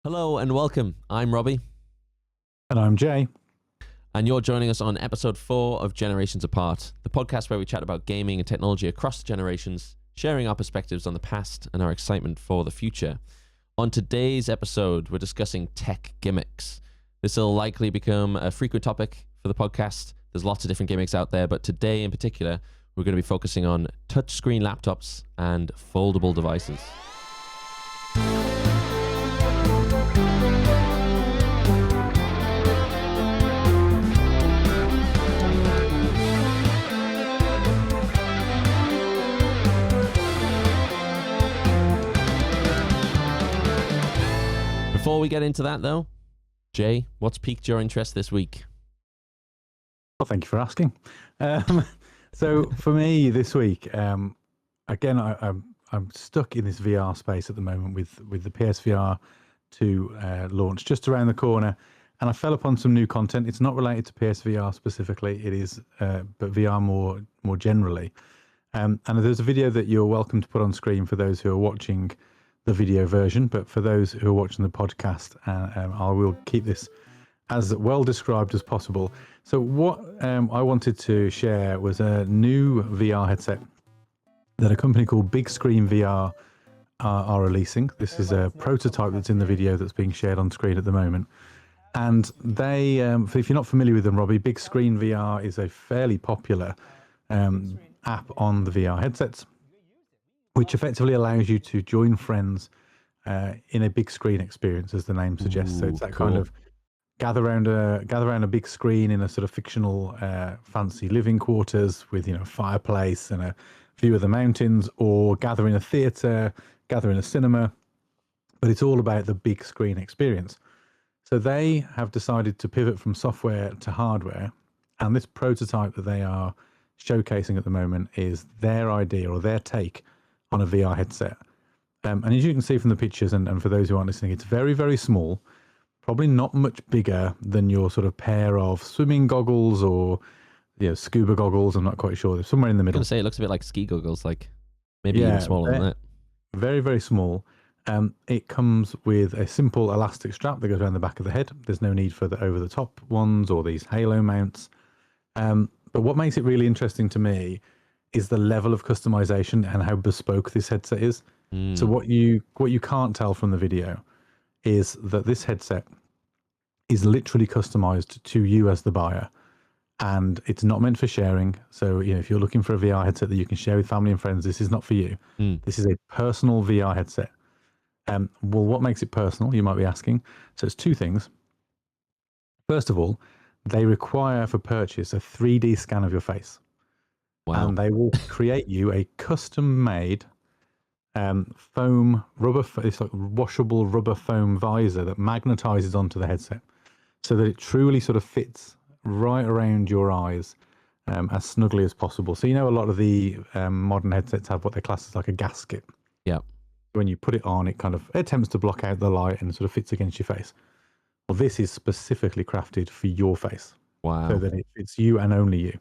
Hello and welcome. I'm Robbie. And I'm Jay. And you're joining us on episode 4 of Generations Apart, the podcast where we chat about gaming and technology across the generations, sharing our perspectives on the past and our excitement for the future. On today's episode, we're discussing tech gimmicks. This will likely become a frequent topic for the podcast. There's lots of different gimmicks out there, but today in particular, we're going to be focusing on touchscreen laptops and foldable devices. Before we get into that, though, Jay, what's piqued your interest this week? Well, thank you for asking. So for me this week, again, I'm stuck in this VR space at the moment with the PSVR 2 launch just around the corner, and I fell upon some new content. It's not related to PSVR specifically. It is, but VR more generally. And there's a video that you're welcome to put on screen for those who are watching the video version, but for those who are watching the podcast, I will keep this as well described as possible. So what I wanted to share was a new VR headset that a company called Big Screen VR are releasing. This is a prototype that's in the video that's being shared on screen at the moment. And they, if you're not familiar with them, Robbie, Big Screen VR is a fairly popular app on the VR headsets, which effectively allows you to join friends in a big screen experience, as the name suggests. So it's that kind of gather around a big screen in a sort of fictional, fancy living quarters with, fireplace and a view of the mountains, or gather in a theatre, gather in a cinema. But it's all about the big screen experience. So they have decided to pivot from software to hardware, and this prototype that they are showcasing at the moment is their idea or their take on a VR headset. And as you can see from the pictures, and for those who aren't listening, it's very, very small, probably not much bigger than your sort of pair of swimming goggles or scuba goggles. I'm not quite sure. They're somewhere in the middle. I was going to say, it looks a bit like ski goggles, like maybe even smaller than that. Very, very small. It comes with a simple elastic strap that goes around the back of the head. There's no need for the over-the-top ones or these halo mounts. But what makes it really interesting to me is the level of customization and how bespoke this headset is. So what you can't tell from the video is that this headset is literally customized to you as the buyer, and it's not meant for sharing. So if you're looking for a VR headset that you can share with family and friends, this is not for you. This is a personal VR headset. Well, what makes it personal, you might be asking? So it's two things. First of all, they require for purchase a 3D scan of your face. Wow. And they will create you a custom-made foam rubber, it's like washable rubber foam visor that magnetizes onto the headset so that it truly sort of fits right around your eyes as snugly as possible. So a lot of the modern headsets have what they class as like a gasket. Yeah. When you put it on, it kind of attempts to block out the light and sort of fits against your face. Well, this is specifically crafted for your face. Wow. So that it fits you and only you.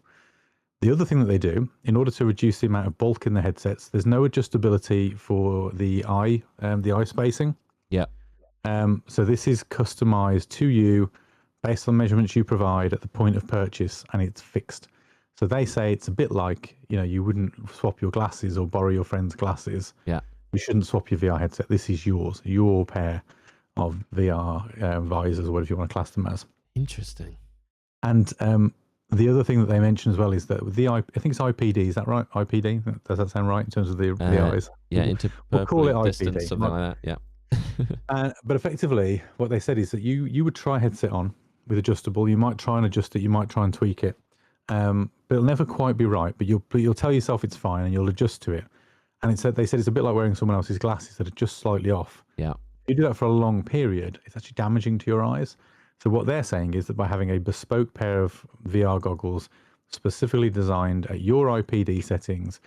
The other thing that they do, in order to reduce the amount of bulk in the headsets, there's no adjustability for the eye spacing. Yeah. So this is customized to you based on measurements you provide at the point of purchase, and it's fixed. So they say it's a bit like, you wouldn't swap your glasses or borrow your friend's glasses. Yeah. You shouldn't swap your VR headset. This is yours, your pair of VR visors, or whatever you want to class them as. Interesting. And the other thing that they mention as well is that with the I think it's IPD, is that right? IPD? Does that sound right in terms of the eyes? Yeah, we'll call it distance, IPD, something like that. Yeah. But effectively, what they said is that you would try a headset on with adjustable. You might try and adjust it. You might try and tweak it. But it'll never quite be right. But you'll tell yourself it's fine, and you'll adjust to it. And they said it's a bit like wearing someone else's glasses that are just slightly off. Yeah. If you do that for a long period, it's actually damaging to your eyes. So what they're saying is that by having a bespoke pair of VR goggles specifically designed at your IPD settings,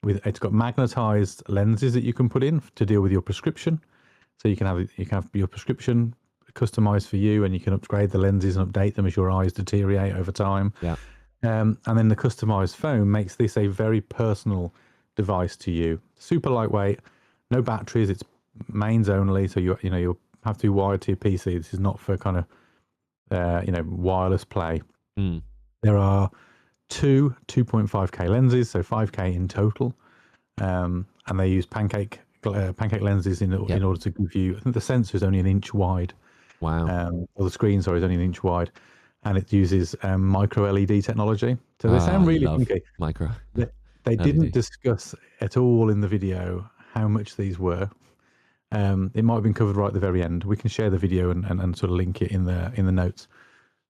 it's got magnetized lenses that you can put in to deal with your prescription. So you can have your prescription customized for you, and you can upgrade the lenses and update them as your eyes deteriorate over time. Yeah. And then the customized foam makes this a very personal device to you. Super lightweight, no batteries. It's mains only, so your have to be wired to your PC. This is not for kind of wireless play. There are two 2.5K lenses, so 5K in total, and they use pancake lenses in order to give you. I think the sensor is only an inch wide. Wow. Or the screen, sorry, is only an inch wide, and it uses micro LED technology. So they sound really funky. Micro. They didn't discuss at all in the video how much these were. It might have been covered right at the very end. We can share the video and sort of link it in the notes.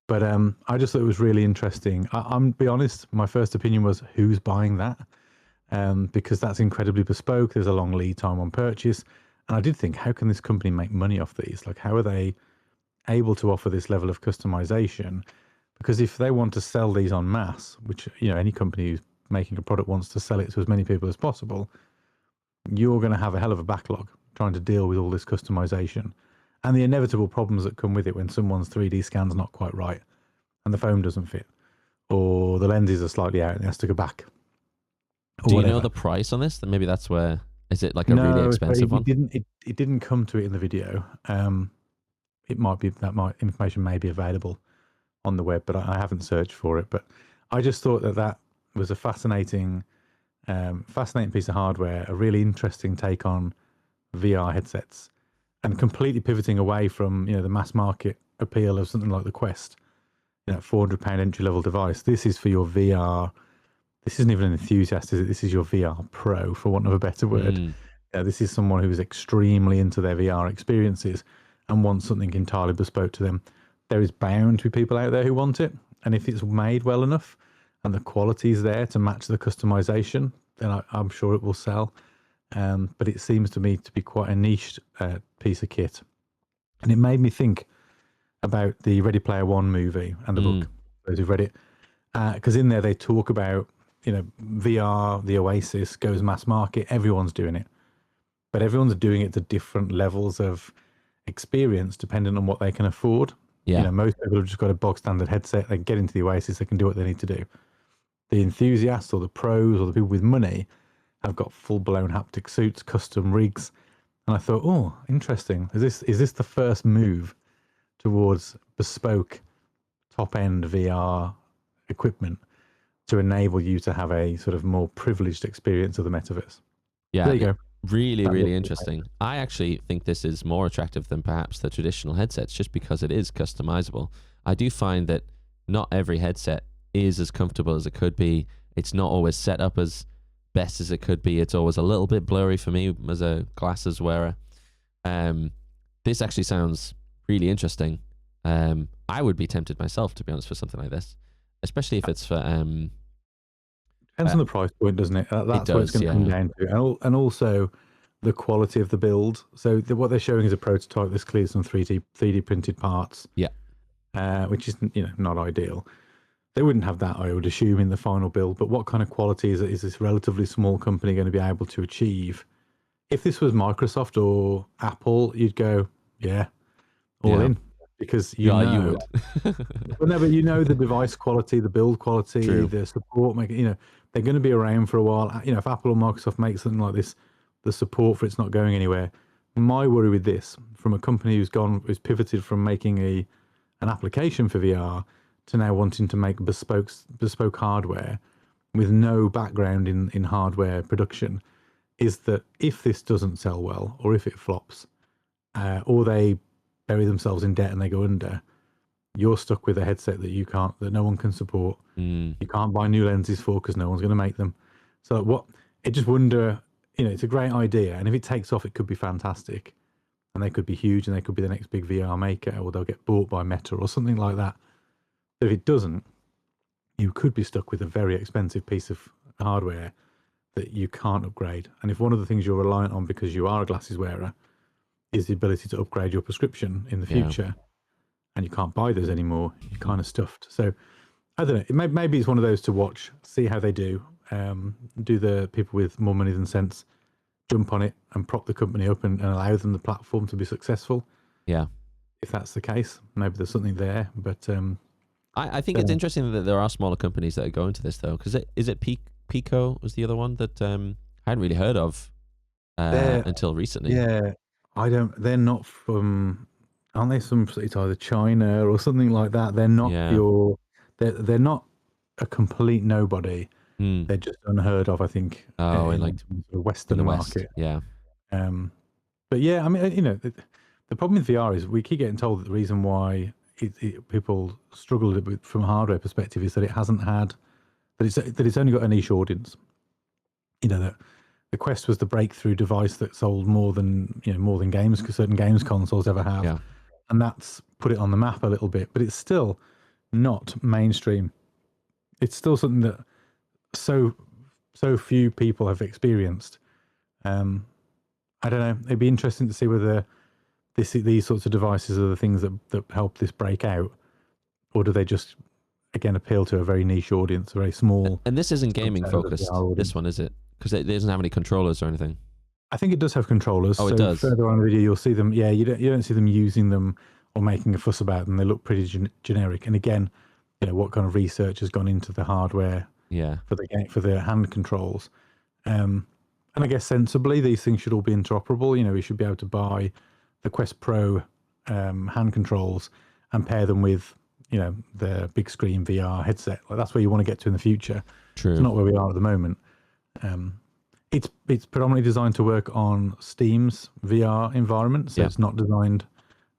But I just thought it was really interesting. I'm be honest, my first opinion was, who's buying that? Because that's incredibly bespoke. There's a long lead time on purchase. And I did think, how can this company make money off these? Like, how are they able to offer this level of customization? Because if they want to sell these en masse, which any company who's making a product wants to sell it to as many people as possible, you're going to have a hell of a backlog trying to deal with all this customization and the inevitable problems that come with it when someone's 3D scan's not quite right and the foam doesn't fit, or the lenses are slightly out and it has to go back. Do you know the price on this? Maybe that's where, is it like a really expensive one? It didn't come to it in the video. It might be information may be available on the web, but I haven't searched for it. But I just thought that was a fascinating piece of hardware, a really interesting take on VR headsets, and completely pivoting away from the mass market appeal of something like the Quest, £400 entry level device. This is for your VR. This isn't even an enthusiast, is it? This is your VR pro, for want of a better word. This is someone who is extremely into their VR experiences and wants something entirely bespoke to them. There is bound to be people out there who want it, and if it's made well enough and the quality is there to match the customization, then I'm sure it will sell. But it seems to me to be quite a niche piece of kit. And it made me think about the Ready Player One movie and the book, those who've read it. Because in there they talk about, VR, the Oasis goes mass market, everyone's doing it. But everyone's doing it to different levels of experience depending on what they can afford. Yeah. Most people have just got a bog standard headset. They can get into the Oasis, they can do what they need to do. The enthusiasts or the pros or the people with money have got full-blown haptic suits, custom rigs. And I thought, oh, interesting. Is this the first move towards bespoke top-end VR equipment to enable you to have a sort of more privileged experience of the metaverse? Yeah, there you go. Really interesting. I actually think this is more attractive than perhaps the traditional headsets, just because it is customizable. I do find that not every headset is as comfortable as it could be. It's not always set up as best as it could be. It's always a little bit blurry for me as a glasses wearer. This actually sounds really interesting. I would be tempted myself, to be honest, for something like this, especially if it's for depends on the price point, doesn't it? That's what it's going to come down to, and also the quality of the build. So what they're showing is a prototype. This clears some 3D printed parts. Which is not ideal. They wouldn't have that, I would assume, in the final build. But what kind of quality is this relatively small company going to be able to achieve? If this was Microsoft or Apple, you'd go, all in, because you would. Well, no, but the device quality, the build quality, the support, they're going to be around for a while. If Apple or Microsoft make something like this, the support for it's not going anywhere. My worry with this, from a company who's pivoted from making an application for VR to now wanting to make bespoke hardware with no background in hardware production, is that if this doesn't sell well, or if it flops, or they bury themselves in debt and they go under, you're stuck with a headset that no one can support. You can't buy new lenses for, because no one's going to make them. So I just wonder, it's a great idea, and if it takes off, it could be fantastic, and they could be huge, and they could be the next big VR maker, or they'll get bought by Meta or something like that. But if it doesn't, you could be stuck with a very expensive piece of hardware that you can't upgrade. And if one of the things you're reliant on, because you are a glasses wearer, is the ability to upgrade your prescription in the future, and you can't buy those anymore, you're kind of stuffed. So I don't know, maybe it's one of those to watch, see how they do. Do the people with more money than sense jump on it and prop the company up and allow them the platform to be successful? If that's the case, maybe there's something there. But I think it's interesting that there are smaller companies that are going to this, though, because is it Pico was the other one that I hadn't really heard of until recently. I don't. They're not from. Aren't they some? It's either China or something like that. They're not Yeah. your. They're not a complete nobody. Hmm. They're just unheard of, I think, Oh, and in like the in the Western West. market. Yeah. Um, but yeah, I mean, the problem with VR is we keep getting told that the reason why people struggle with from a hardware perspective is that it hasn't had that it's only got a niche audience. That the Quest was the breakthrough device that sold more than games, because certain games consoles ever have, Yeah. and that's put it on the map a little bit. But it's still not mainstream. It's still something that so few people have experienced. I don't know. It'd be interesting to see whether these sorts of devices are the things that help this break out, or do they just again appeal to a very niche audience, a very small. And this isn't gaming subset of the focused. VR This audience. one, is it? Because it doesn't have any controllers or anything. I think it does have controllers. Oh, it So does. further on in the video, you'll see them. Yeah, you don't see them using them or making a fuss about them. They look pretty generic. And again, what kind of research has gone into the hardware Yeah. for the hand controls? And I guess sensibly, these things should all be interoperable. We should be able to buy the Quest Pro hand controls and pair them with the big screen VR headset. Like, that's where you want to get to in the future. True. It's not where we are at the moment. It's predominantly designed to work on Steam's VR environment, so it's not designed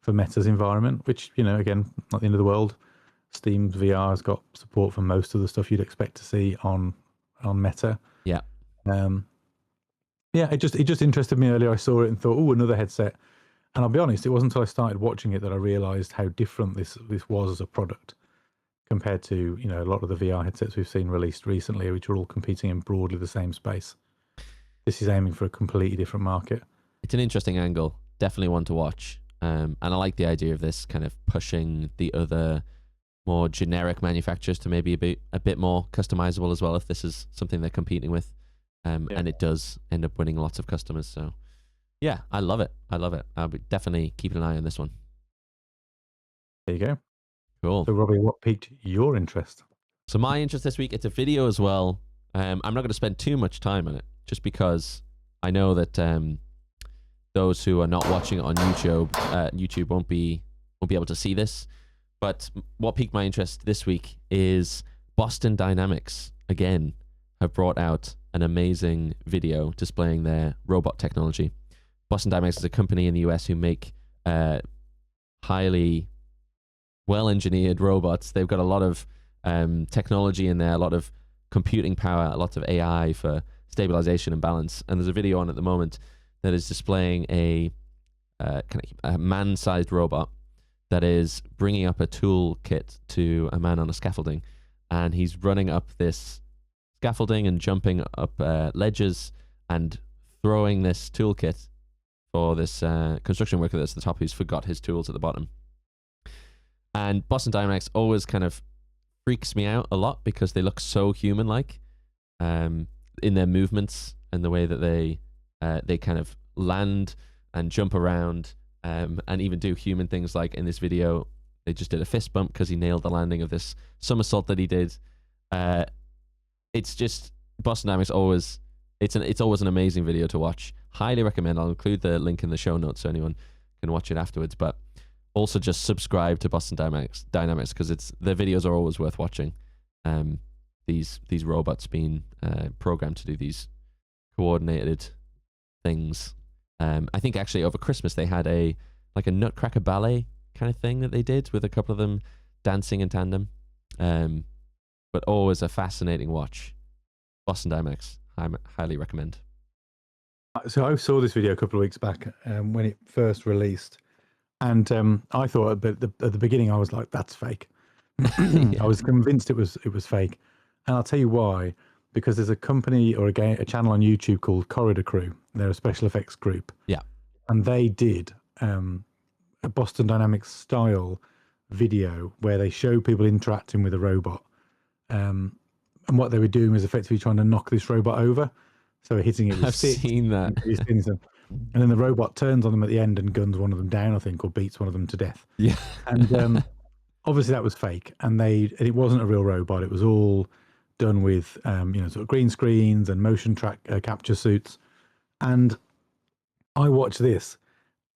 for Meta's environment, which, again, not the end of the world. Steam's VR has got support for most of the stuff you'd expect to see on Meta. Yeah. Yeah, it just interested me earlier. I saw it and thought, oh, another headset. And I'll be honest, it wasn't until I started watching it that I realized how different this was as a product compared to a lot of the VR headsets we've seen released recently, which are all competing in broadly the same space. This is aiming for a completely different market. It's an interesting angle. Definitely one to watch. And I like the idea of this kind of pushing the other more generic manufacturers to maybe a bit more customizable as well, if this is something they're competing with. And it does end up winning lots of customers. So yeah, I love it. I'll be definitely keeping an eye on this one. There you go. Cool. So Robbie, what piqued your interest? So my interest this week, it's a video as well. I'm not going to spend too much time on it, just because I know that those who are not watching it on YouTube won't be able to see this. But what piqued my interest this week is Boston Dynamics again have brought out an amazing video displaying their robot technology. Boston Dynamics is a company in the US who make highly well-engineered robots. They've got a lot of technology in there, a lot of computing power, a lot of AI for stabilization and balance. And there's a video on at the moment that is displaying a man-sized robot that is bringing up a toolkit to a man on a scaffolding, and he's running up this scaffolding and jumping up ledges and throwing this toolkit for this construction worker that's at the top who's forgot his tools at the bottom. And Boston Dynamics always kind of freaks me out a lot because they look so human-like in their movements and the way that they kind of land and jump around and even do human things. Like in this video, they just did a fist bump because he nailed the landing of this somersault that he did. It's just Boston Dynamics always. It's always an amazing video to watch. Highly recommend. I'll include the link in the show notes so anyone can watch it afterwards. But also just subscribe to Boston Dynamics because their videos are always worth watching. These robots being programmed to do these coordinated things. I think actually over Christmas they had a Nutcracker ballet kind of thing that they did with a couple of them dancing in tandem. But always a fascinating watch. Boston Dynamics, I highly recommend. So I saw this video a couple of weeks back when it first released, and I thought at the beginning I was like, "That's fake." I was convinced it was fake, and I'll tell you why. Because there's a company or a channel on YouTube called Corridor Crew. They're a special effects group. Yeah, and they did a Boston Dynamics style video where they show people interacting with a robot. And what they were doing was effectively trying to knock this robot over. So hitting it with sticks. I've seen that. And then the robot turns on them at the end and guns one of them down, I think, or beats one of them to death. Yeah. And obviously that was fake. And it wasn't a real robot. It was all done with, sort of green screens and motion capture suits. And I watched this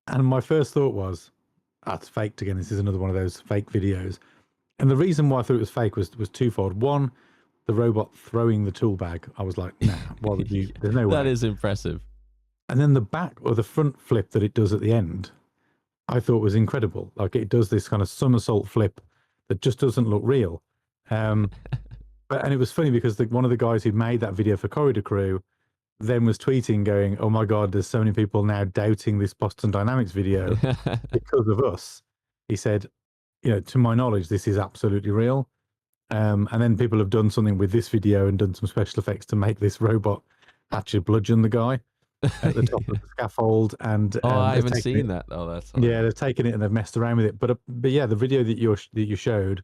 And my first thought was, that's faked again. This is another one of those fake videos. And the reason why I thought it was fake was twofold. One, the robot throwing the tool bag. I was like, nah, why would you? There's no way. That is impressive. And then the back or the front flip that it does at the end, I thought was incredible. Like it does this kind of somersault flip that just doesn't look real. And it was funny because one of the guys who made that video for Corridor Crew then was tweeting going, "Oh my God, there's so many people now doubting this Boston Dynamics video because of us." He said, to my knowledge, this is absolutely real. And then people have done something with this video and done some special effects to make this robot actually bludgeon the guy at the top of the scaffold. And I haven't seen that. Oh, that's yeah, they've taken it and they've messed around with it. But yeah, the video that you showed,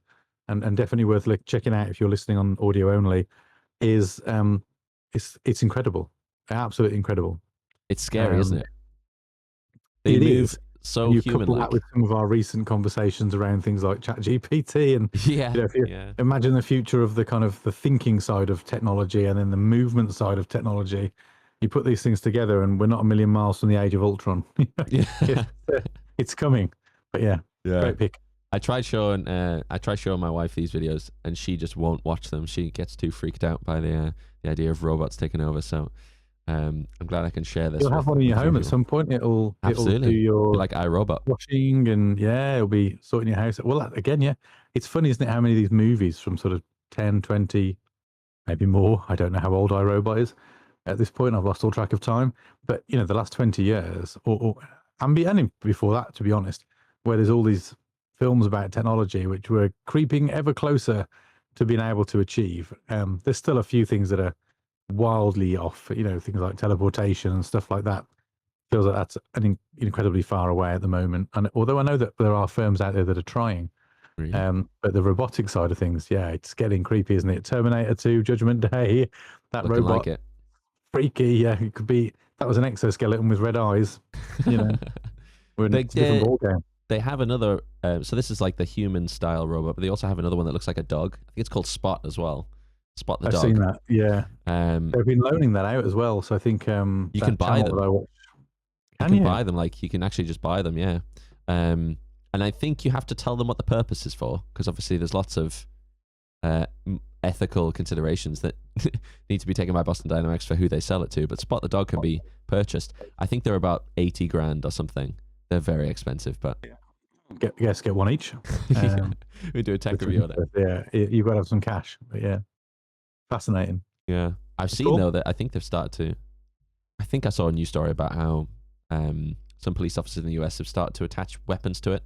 and definitely worth checking out if you're listening on audio only, is it's incredible, absolutely incredible. It's scary, isn't it? It is. So you human couple that with some of our recent conversations around things like ChatGPT, and imagine the future of the kind of the thinking side of technology and then the movement side of technology. You put these things together, and we're not a million miles from the age of Ultron. It's coming. But yeah, great pick. I tried showing my wife these videos, and she just won't watch them. She gets too freaked out by the idea of robots taking over. So I'm glad I can share this. You'll have one in your home at some point. It'll do your like iRobot washing, and it'll be sorting your house. Well, again, it's funny, isn't it? How many of these movies from sort of 10, 20, maybe more. I don't know how old iRobot is at this point. I've lost all track of time. But the last 20 years, and before that, to be honest, where there's all these films about technology which were creeping ever closer to being able to achieve. There's still a few things that are wildly off, things like teleportation and stuff like that. Feels like that's incredibly far away at the moment. And although I know that there are firms out there that are trying, really? But the robotic side of things, it's getting creepy, isn't it? Terminator 2, Judgment Day, that Looking robot, like it. Freaky. Yeah, it could be. That was an exoskeleton with red eyes. We're in a different ballgame. They have another, so this is like the human style robot, but they also have another one that looks like a dog. I think it's called Spot as well. Spot the dog. I've seen that. Yeah. They've been loaning that out as well. So I think you can buy them. You can buy them. Like you can actually just buy them. Yeah. And I think you have to tell them what the purpose is for, because obviously there's lots of ethical considerations that need to be taken by Boston Dynamics for who they sell it to. But Spot the dog can be purchased. I think they're about 80 grand or something. They're very expensive, but get one each. We do a tech review on it. Yeah, you've got to have some cash. But yeah, fascinating. Yeah, I've seen though that I think they've started to. I think I saw a news story about how some police officers in the US have started to attach weapons to it,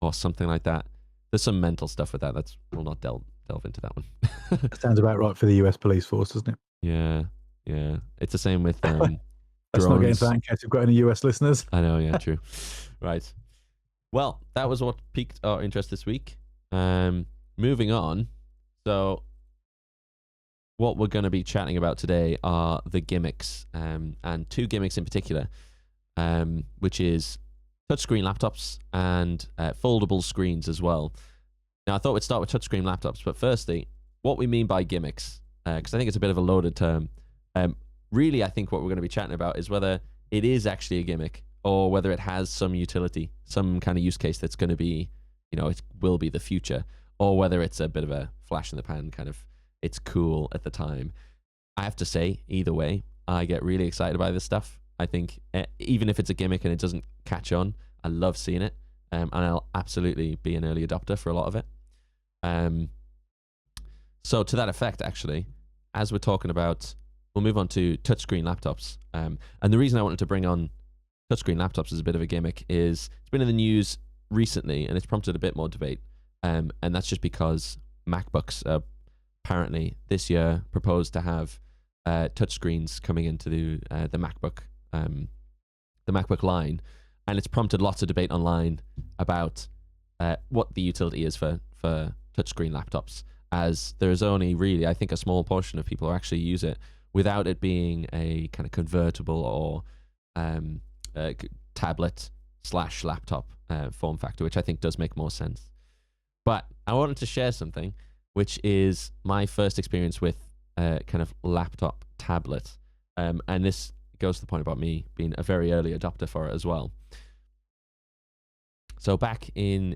or something like that. There's some mental stuff with that. We'll not delve into that one. Sounds about right for the US police force, doesn't it? Yeah. It's the same with. Let's not get into that in case we've got any US listeners. I know, yeah, true. Right. Well, that was what piqued our interest this week. Moving on. So, what we're going to be chatting about today are the gimmicks, and two gimmicks in particular, which is touchscreen laptops and foldable screens as well. Now, I thought we'd start with touchscreen laptops, but firstly, what we mean by gimmicks, because I think it's a bit of a loaded term. Really, I think what we're going to be chatting about is whether it is actually a gimmick or whether it has some utility, some kind of use case that's going to be, it will be the future, or whether it's a bit of a flash in the pan kind of, it's cool at the time. I have to say, either way, I get really excited by this stuff. I think even if it's a gimmick and it doesn't catch on, I love seeing it, and I'll absolutely be an early adopter for a lot of it. So to that effect, actually, as we're talking about, we'll move on to touchscreen laptops. And the reason I wanted to bring on touchscreen laptops as a bit of a gimmick is it's been in the news recently, and it's prompted a bit more debate. And that's just because MacBooks apparently this year proposed to have touchscreens coming into the MacBook line, and it's prompted lots of debate online about what the utility is for touchscreen laptops, as there's only really, I think, a small portion of people who actually use it without it being a kind of convertible or tablet / laptop form factor, which I think does make more sense. But I wanted to share something, which is my first experience with kind of laptop tablet. And this goes to the point about me being a very early adopter for it as well. So back in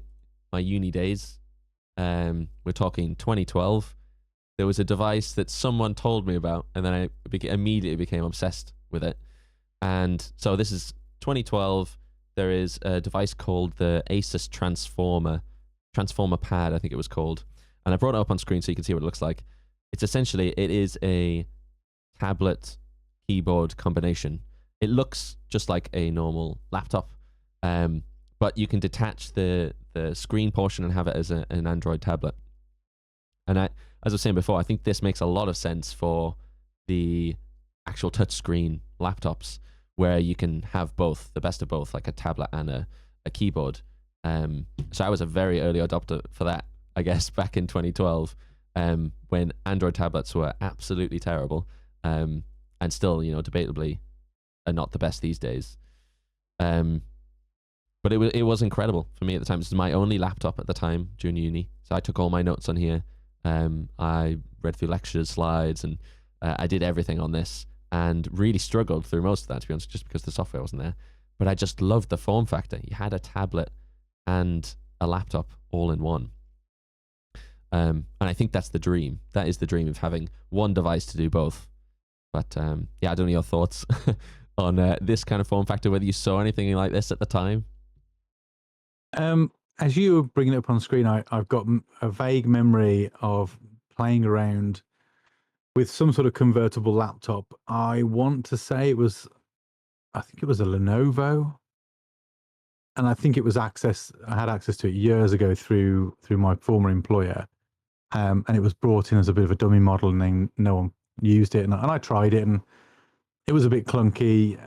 my uni days, we're talking 2012, there was a device that someone told me about, and then I immediately became obsessed with it. And so this is 2012. There is a device called the ASUS Transformer Pad, I think it was called. And I brought it up on screen so you can see what it looks like. It's essentially, it is a tablet keyboard combination. It looks just like a normal laptop, but you can detach the screen portion and have it as an Android tablet. And as I was saying before, I think this makes a lot of sense for the actual touchscreen laptops, where you can have both, the best of both, like a tablet and a keyboard. So I was a very early adopter for that, I guess, back in 2012, when Android tablets were absolutely terrible, and still, debatably are not the best these days. But it was incredible for me at the time. This was my only laptop at the time during uni, so I took all my notes on here. I read through lectures, slides, and I did everything on this, and really struggled through most of that, to be honest, just because the software wasn't there. But I just loved the form factor. You had a tablet and a laptop all in one. And I think that's the dream. That is the dream, of having one device to do both. But yeah, I don't know your thoughts on this kind of form factor, whether you saw anything like this at the time. As you were bringing it up on screen, I've got a vague memory of playing around with some sort of convertible laptop. I want to say I think it was a Lenovo, and I think it was I had access to it years ago through my former employer, and it was brought in as a bit of a dummy model, and then no one used it, and I tried it, and it was a bit clunky.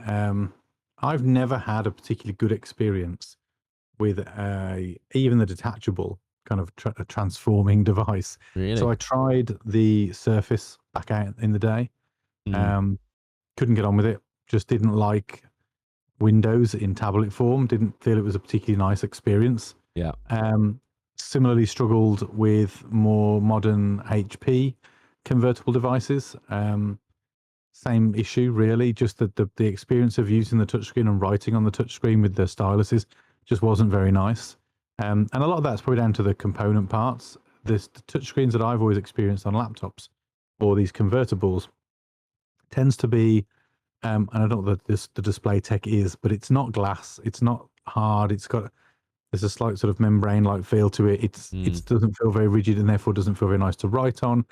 I've never had a particularly good experience with even the detachable kind of transforming device. Really? So I tried the Surface back out in the day. Couldn't get on with it. Just didn't like Windows in tablet form. Didn't feel it was a particularly nice experience. Yeah. Similarly struggled with more modern HP convertible devices. Same issue, really. Just that the experience of using the touchscreen and writing on the touchscreen with the styluses just wasn't very nice. And a lot of that's probably down to the component parts. The touchscreens that I've always experienced on laptops or these convertibles tends to be, and I don't know what the display tech is, but it's not glass, it's not hard, there's a slight sort of membrane-like feel to it. It doesn't feel very rigid, and therefore doesn't feel very nice to write on.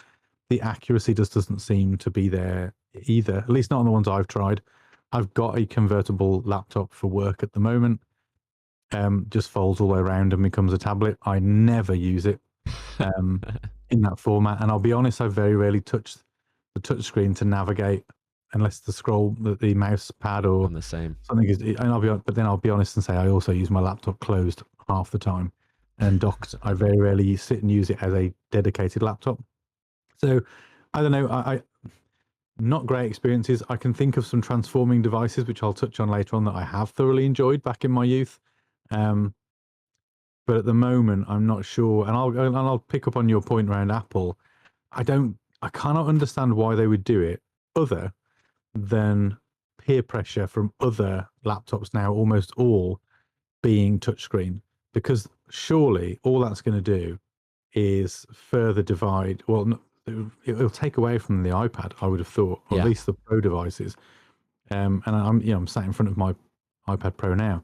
The accuracy just doesn't seem to be there either, at least not on the ones I've tried. I've got a convertible laptop for work at the moment. Just folds all the way around and becomes a tablet. I never use it in that format, and I'll be honest, I very rarely touch the touchscreen to navigate, unless the mouse pad or I'm the same. something is. And I'll be honest and say I also use my laptop closed half the time, and docked. I very rarely sit and use it as a dedicated laptop. So I don't know. I not great experiences. I can think of some transforming devices, which I'll touch on later on, that I have thoroughly enjoyed back in my youth. But at the moment, I'm not sure. And I'll pick up on your point around Apple. I cannot understand why they would do it, other than peer pressure from other laptops now, almost all being touchscreen. Because surely all that's going to do is further divide. Well, it'll take away from the iPad, I would have thought, or at least the Pro devices. And I'm sat in front of my iPad Pro now.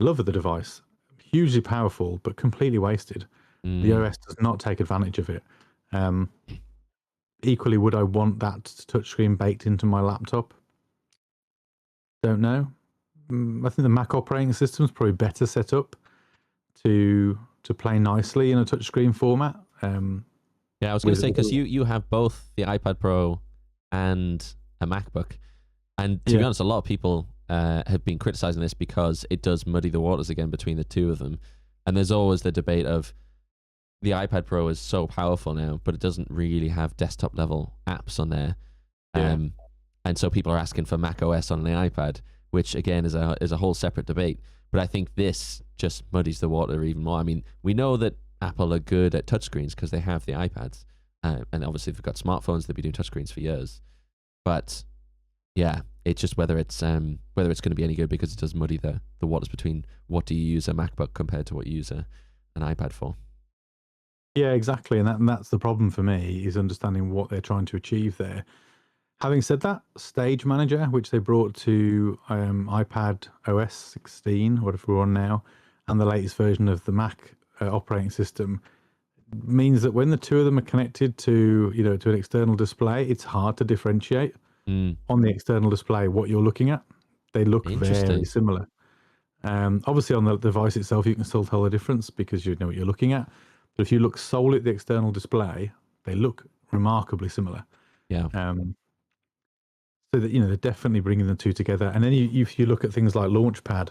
Love the device, hugely powerful, but completely wasted. The OS does not take advantage of it. Equally, would I want that touchscreen baked into my laptop? Don't know. I think the Mac operating system is probably better set up to play nicely in a touchscreen format. Yeah, I was going to say, because you have both the iPad Pro and a MacBook, and to be honest, a lot of people have been criticizing this because it does muddy the waters again between the two of them. And there's always the debate of the iPad Pro is so powerful now, but it doesn't really have desktop level apps on there. And so people are asking for Mac OS on the iPad, which again is a whole separate debate. But I think this just muddies the water even more. I mean, we know that Apple are good at touchscreens because they have the and obviously they've got smartphones, they've been doing touchscreens for years. But yeah, It's just whether it's going to be any good, because it does muddy the waters between what do you use a MacBook compared to what you use an iPad for. Yeah, exactly, and that's the problem for me, is understanding what they're trying to achieve there. Having said that, Stage Manager, which they brought to iPad OS 16, whatever we're on now, and the latest version of the Mac operating system, means that when the two of them are connected to to an external display, it's hard to differentiate on the external display what you're looking at. They look very similar. Obviously, on the device itself, you can still tell the difference because you know what you're looking at. But if you look solely at the external display, they look remarkably similar. Yeah. So that they're definitely bringing the two together. And then if you look at things like Launchpad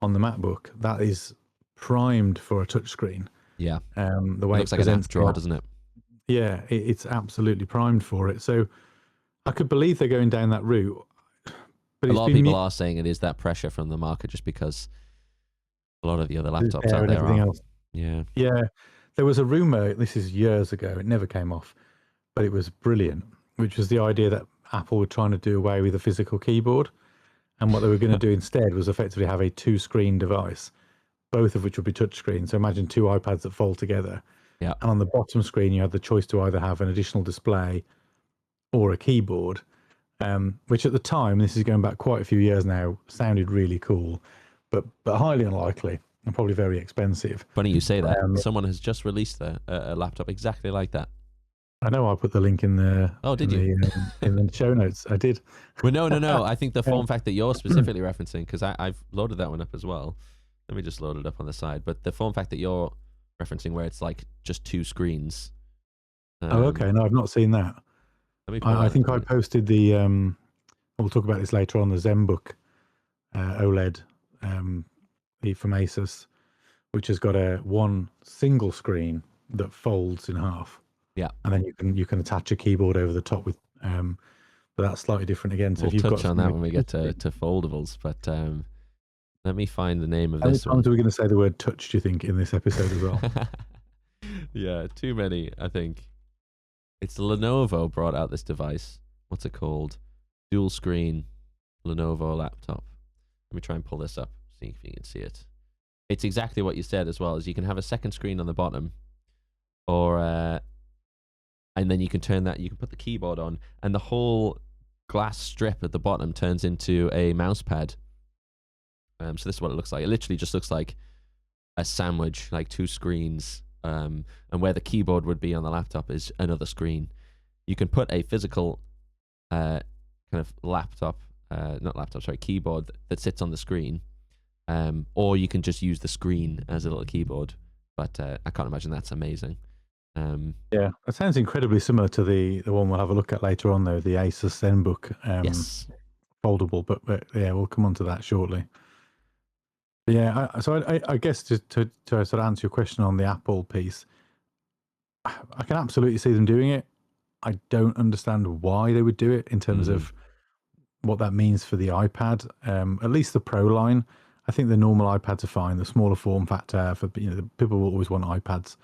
on the MacBook, that is primed for a touchscreen. Yeah. The way it looks like an app drawer, doesn't it? Yeah, it's absolutely primed for it. So I could believe they're going down that route. But a lot of people are saying it is that pressure from the market, just because a lot of the other laptops out there are. Else. Yeah. There was a rumor, this is years ago, it never came off, but it was brilliant, which was the idea that Apple were trying to do away with a physical keyboard, and what they were going to do instead was effectively have a two-screen device, both of which would be touchscreen. So imagine two iPads that fold together. Yeah. And on the bottom screen, you had the choice to either have an additional display or a keyboard, which at the time, this is going back quite a few years now, sounded really cool, but highly unlikely and probably very expensive. Funny you say that. Someone has just released a laptop exactly like that. I know. I put the link in the. Oh, did you? In the show notes, I did. Well, no. I think the form factor you're specifically referencing, because I've loaded that one up as well. Let me just load it up on the side. But the form factor you're referencing, where it's like just two screens. Oh, okay. No, I've not seen that. I think I posted the. We'll talk about this later on. The Zenbook OLED from ASUS, which has got one single screen that folds in half. Yeah, and then you can attach a keyboard over the top with, but that's slightly different again. So we'll if you've touch got on that when we get to foldables. But let me find the name of this one. How many times are we going to say the word touch, do you think, in this episode as well? Yeah, too many, I think. It's Lenovo brought out this device. What's it called? Dual screen Lenovo laptop. Let me try and pull this up, see if you can see it. It's exactly what you said as well, as you can have a second screen on the bottom, or and then you can turn that, you can put the keyboard on, and the whole glass strip at the bottom turns into a mouse pad. So this is what it looks like. It literally just looks like a sandwich, like two screens, and where the keyboard would be on the laptop is another screen. You can put a physical kind of keyboard that sits on the screen, or you can just use the screen as a little keyboard. But I can't imagine that's amazing. Yeah, it sounds incredibly similar to the one we'll have a look at later on, though, the Acer Zenbook yes. Foldable. But yeah, we'll come on to that shortly. Yeah, I guess to sort of answer your question on the Apple piece, I can absolutely see them doing it. I don't understand why they would do it in terms of what that means for the iPad. At least the Pro line. I think the normal iPads are fine. The smaller form factor for people will always want iPads.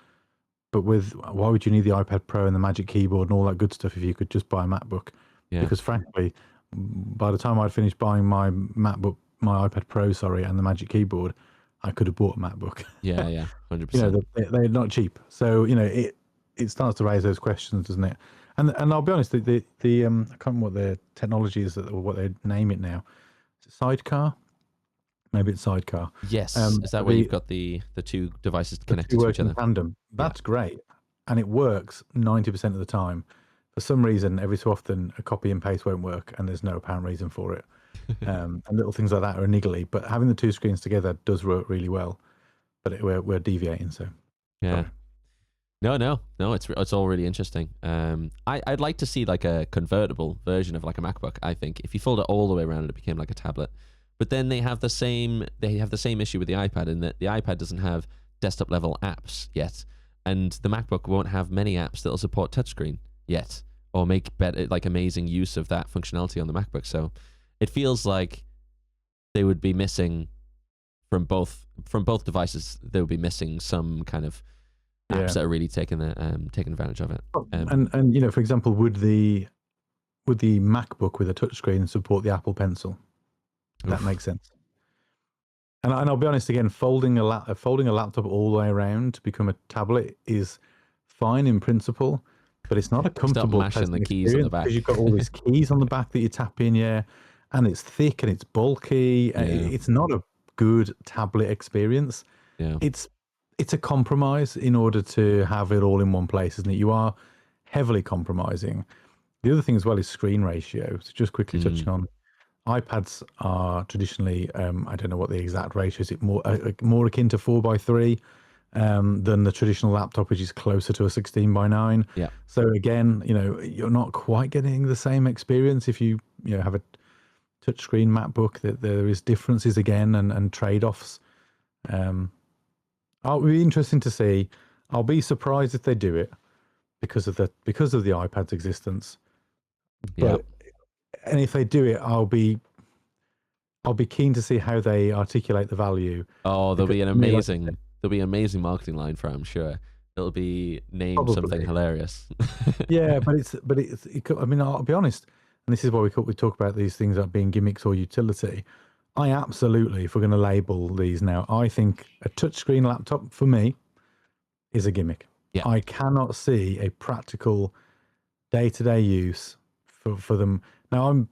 But why would you need the iPad Pro and the Magic Keyboard and all that good stuff if you could just buy a MacBook? Yeah. Because frankly, by the time I'd finished buying my iPad Pro, and the Magic Keyboard, I could have bought a MacBook. Yeah, 100%. They're not cheap. So it starts to raise those questions, doesn't it? And I'll be honest, the I can't remember what the technology is or what they name it now. Is it Sidecar? Maybe it's Sidecar. Yes. Is that where you've got the two devices connected to each other? Tandem. That's great. And it works 90% of the time. For some reason, every so often, a copy and paste won't work, and there's no apparent reason for it. And little things like that are niggly. But having the two screens together does work really well. But we're deviating, so. Yeah. Sorry. No. It's all really interesting. I'd like to see like a convertible version of like a MacBook. I think if you fold it all the way around, it became like a tablet. But then they have the same issue with the iPad, in that the iPad doesn't have desktop level apps yet, and the MacBook won't have many apps that'll support touchscreen yet, or make better, like amazing use of that functionality on the MacBook. So it feels like they would be missing from both devices. They would be missing some kind of apps that are really taking advantage of it. And for example, would the MacBook with a touchscreen support the Apple Pencil? If that makes sense. And I'll be honest again, folding a laptop all the way around to become a tablet is fine in principle, but it's not a comfortable mashing the keys on the back. because you've got all these keys on the back that you tap in, and it's thick and it's bulky. It's not a good tablet experience. Yeah. It's a compromise in order to have it all in one place, isn't it? You are heavily compromising. The other thing as well is screen ratio. So just quickly touching on, iPads are traditionally, I don't know what the exact ratio is. It more akin to 4:3 than the traditional laptop, which is closer to a 16:9. Yeah. So again, you're not quite getting the same experience if you have a touchscreen MacBook. That there is differences again and trade-offs. It'll be interesting to see. I'll be surprised if they do it because of the iPad's existence. But and if they do it, I'll be keen to see how they articulate the value. Oh, there'll be an amazing marketing line for it, I'm sure. It'll be named something hilarious. Yeah, I mean, I'll be honest, and this is why we talk about these things like being gimmicks or utility. I absolutely, if we're going to label these now, I think a touchscreen laptop for me is a gimmick. Yeah. I cannot see a practical day-to-day use for them. Now, I'm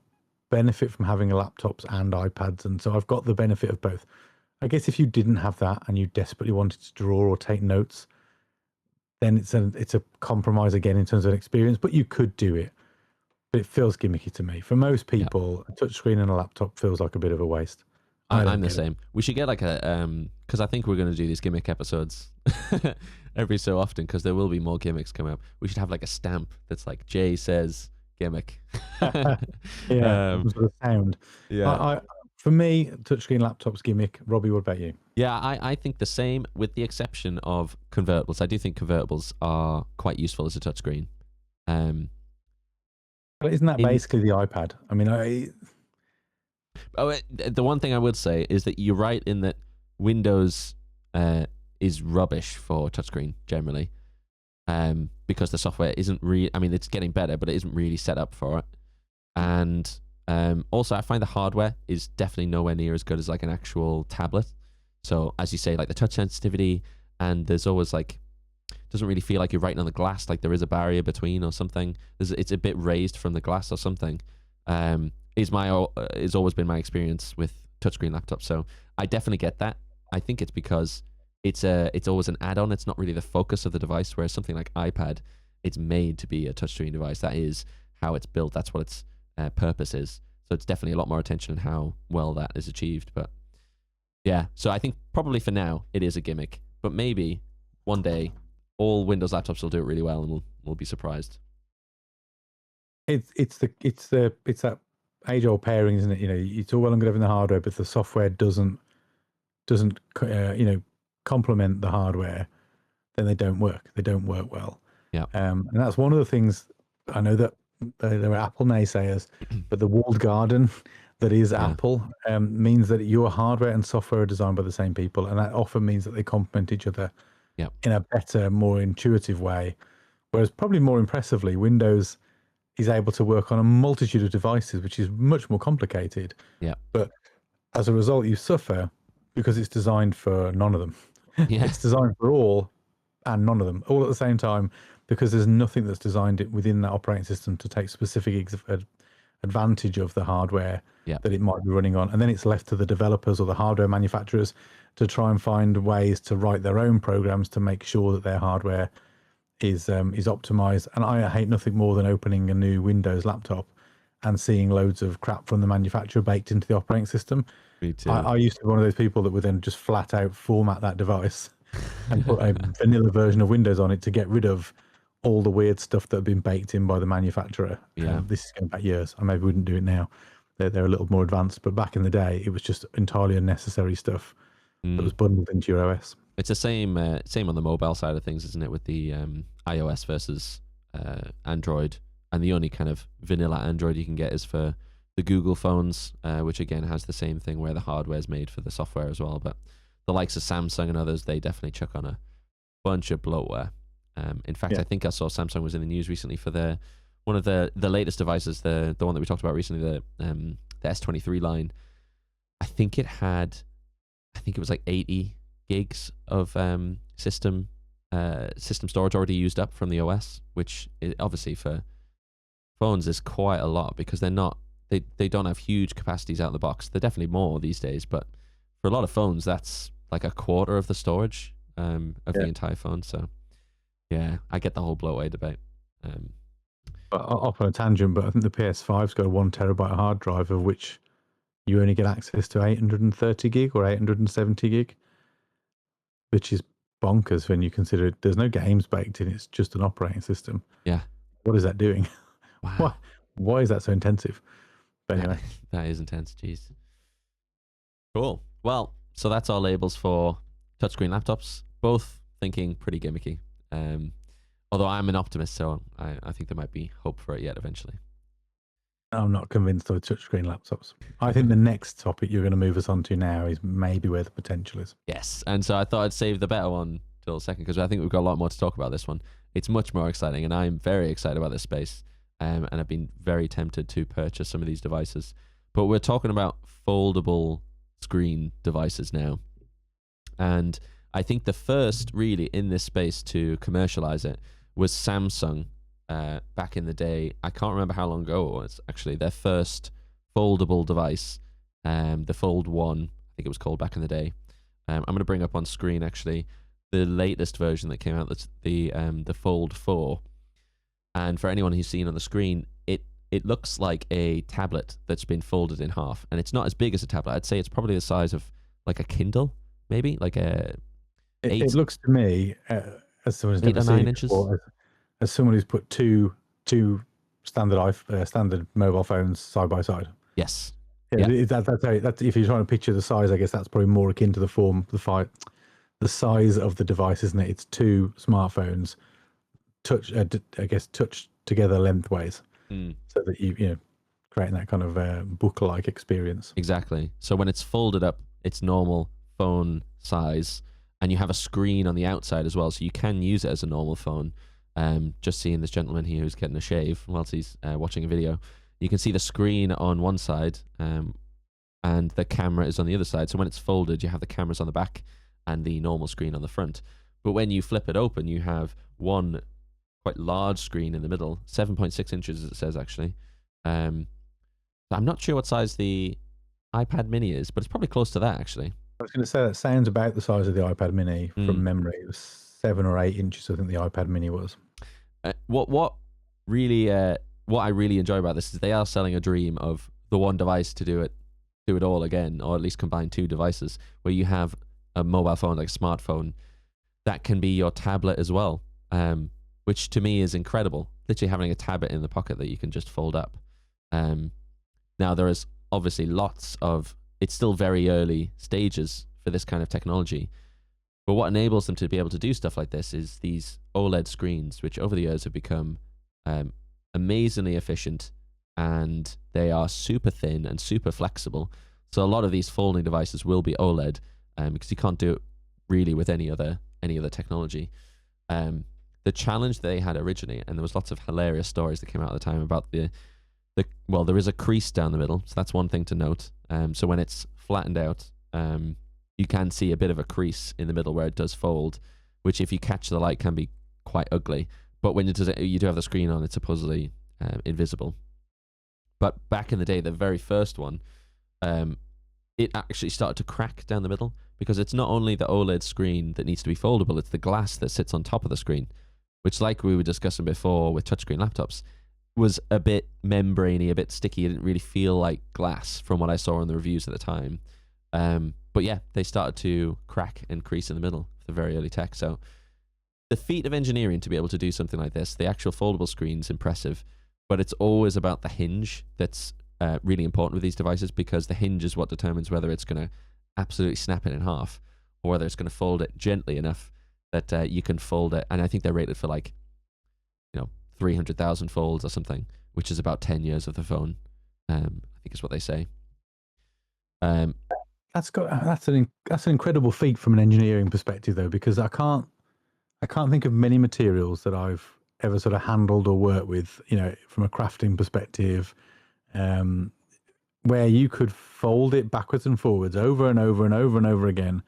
benefit from having laptops and iPads, and so I've got the benefit of both. I guess if you didn't have that and you desperately wanted to draw or take notes, then it's a compromise again in terms of an experience, but you could do it. But it feels gimmicky to me. For most people, a touchscreen and a laptop feels like a bit of a waste. I'm the same. We should get like a because I think we're going to do these gimmick episodes every so often because there will be more gimmicks coming up. We should have like a stamp that's like Jay says gimmick. Some sort of sound. Yeah. For me, touchscreen laptops gimmick. Robbie, what about you? Yeah, I think the same, with the exception of convertibles. I do think convertibles are quite useful as a touchscreen. But isn't that basically the iPad? I mean, the one thing I would say is that you're right in that Windows is rubbish for touchscreen generally, because the software isn't really. I mean, it's getting better, but it isn't really set up for it. And also, I find the hardware is definitely nowhere near as good as like an actual tablet. So, as you say, like the touch sensitivity, and there's always like, doesn't really feel like you're writing on the glass, like there is a barrier between or something. It's a bit raised from the glass or something. Is always been my experience with touchscreen laptops. So I definitely get that. I think it's because it's always an add-on. It's not really the focus of the device. Whereas something like iPad, it's made to be a touchscreen device. That is how it's built. That's what its purpose is. So it's definitely a lot more attention on how well that is achieved. But yeah, so I think probably for now it is a gimmick. But maybe one day all Windows laptops will do it really well, and we'll be surprised. It's that age-old pairing, isn't it? It's all well and good having the hardware, but if the software doesn't complement the hardware, then they don't work. They don't work well. Yeah. And that's one of the things. I know that there are Apple naysayers, but the walled garden that is Apple means that your hardware and software are designed by the same people, and that often means that they complement each other in a better, more intuitive way. Whereas probably more impressively, Windows is able to work on a multitude of devices, which is much more complicated. Yeah. But as a result, you suffer because it's designed for none of them. Yeah. It's designed for all and none of them, all at the same time, because there's nothing that's designed within that operating system to take specific advantage of the hardware that it might be running on. And then it's left to the developers or the hardware manufacturers to try and find ways to write their own programs to make sure that their hardware is optimized. And I hate nothing more than opening a new Windows laptop and seeing loads of crap from the manufacturer baked into the operating system. Me too. I used to be one of those people that would then just flat out format that device and put a vanilla version of Windows on it to get rid of all the weird stuff that had been baked in by the manufacturer. Yeah. This is going back years. I maybe wouldn't do it now. They're a little more advanced, but back in the day, it was just entirely unnecessary stuff that was bundled into your OS. It's the same on the mobile side of things, isn't it? With the iOS versus Android, and the only kind of vanilla Android you can get is for the Google phones, which again has the same thing where the hardware is made for the software as well. But the likes of Samsung and others, they definitely chuck on a bunch of bloatware. In fact, I think I saw Samsung was in the news recently for their one of the latest devices, the one that we talked about recently, the S23 line. I think it was like 80 gigs of system storage already used up from the OS, which obviously for phones is quite a lot, because they don't have huge capacities out of the box. They're definitely more these days, but for a lot of phones, that's like a quarter of the storage of the entire phone. So yeah, I get the whole bloatware debate. Off on a tangent, but I think the PS5's got a 1 terabyte hard drive, of which you only get access to 830 gig or 870 gig, which is bonkers when you consider there's no games baked in. It's just an operating system. Yeah. What is that doing? Wow. Why is that so intensive? But anyway, that is intense. Jeez. Cool. Well, so that's our labels for touchscreen laptops. Both thinking pretty gimmicky. Although I'm an optimist, so I think there might be hope for it yet eventually. I'm not convinced of touchscreen laptops. I think the next topic you're going to move us on to now is maybe where the potential is. Yes, and so I thought I'd save the better one till a second, because I think we've got a lot more to talk about this one. It's much more exciting, and I'm very excited about this space, and I've been very tempted to purchase some of these devices. But we're talking about foldable screen devices now, and I think the first really in this space to commercialize it was Samsung. Back in the day, I can't remember how long ago it was, actually, their first foldable device, the Fold 1, I think it was called back in the day. I'm going to bring up on screen, actually, the latest version that came out, that's the Fold 4. And for anyone who's seen on the screen, it looks like a tablet that's been folded in half, and it's not as big as a tablet. I'd say it's probably the size of like a Kindle, maybe, like a It looks to me, as someone who's 8 never or seen 9 it inches. before, as someone who's put two standard mobile phones side by side. Yes. Yeah. That's if you're trying to picture the size, I guess that's probably more akin to the size of the device, isn't it? It's two smartphones touched together lengthways, so that you creating that kind of book-like experience. Exactly. So when it's folded up, it's normal phone size, and you have a screen on the outside as well, so you can use it as a normal phone. Just seeing this gentleman here who's getting a shave whilst he's watching a video. You can see the screen on one side, and the camera is on the other side. So when it's folded, you have the cameras on the back and the normal screen on the front. But when you flip it open, you have one quite large screen in the middle, 7.6 inches, as it says, actually. I'm not sure what size the iPad mini is, but it's probably close to that, actually. I was going to say that sounds about the size of the iPad mini from memory. It was 7 or 8 inches, I think the iPad mini was. What I really enjoy about this is they are selling a dream of the one device to do it all again, or at least combine two devices, where you have a mobile phone, like a smartphone, that can be your tablet as well, which to me is incredible. Literally having a tablet in the pocket that you can just fold up. Now there is obviously it's still very early stages for this kind of technology, but what enables them to be able to do stuff like this is these OLED screens, which over the years have become amazingly efficient, and they are super thin and super flexible. So a lot of these folding devices will be OLED, because you can't do it really with any other technology. The challenge they had originally, and there was lots of hilarious stories that came out at the time about well, there is a crease down the middle, so that's one thing to note. So when it's flattened out, you can see a bit of a crease in the middle where it does fold, which if you catch the light can be quite ugly. But when you do have the screen on, it's supposedly invisible. But back in the day, the very first one, it actually started to crack down the middle, because it's not only the OLED screen that needs to be foldable, it's the glass that sits on top of the screen, which, like we were discussing before with touchscreen laptops, was a bit membraney, a bit sticky. It didn't really feel like glass from what I saw in the reviews at the time. But yeah, they started to crack and crease in the middle for the very early tech. So the feat of engineering to be able to do something like this, the actual foldable screen's impressive, but it's always about the hinge that's really important with these devices, because the hinge is what determines whether it's going to absolutely snap it in half, or whether it's going to fold it gently enough that you can fold it. And I think they're rated for 300,000 folds or something, which is about 10 years of the phone. I think is what they say. That's an incredible feat from an engineering perspective, though, because I can't think of many materials that I've ever sort of handled or worked with, from a crafting perspective, where you could fold it backwards and forwards over and over and over and over again,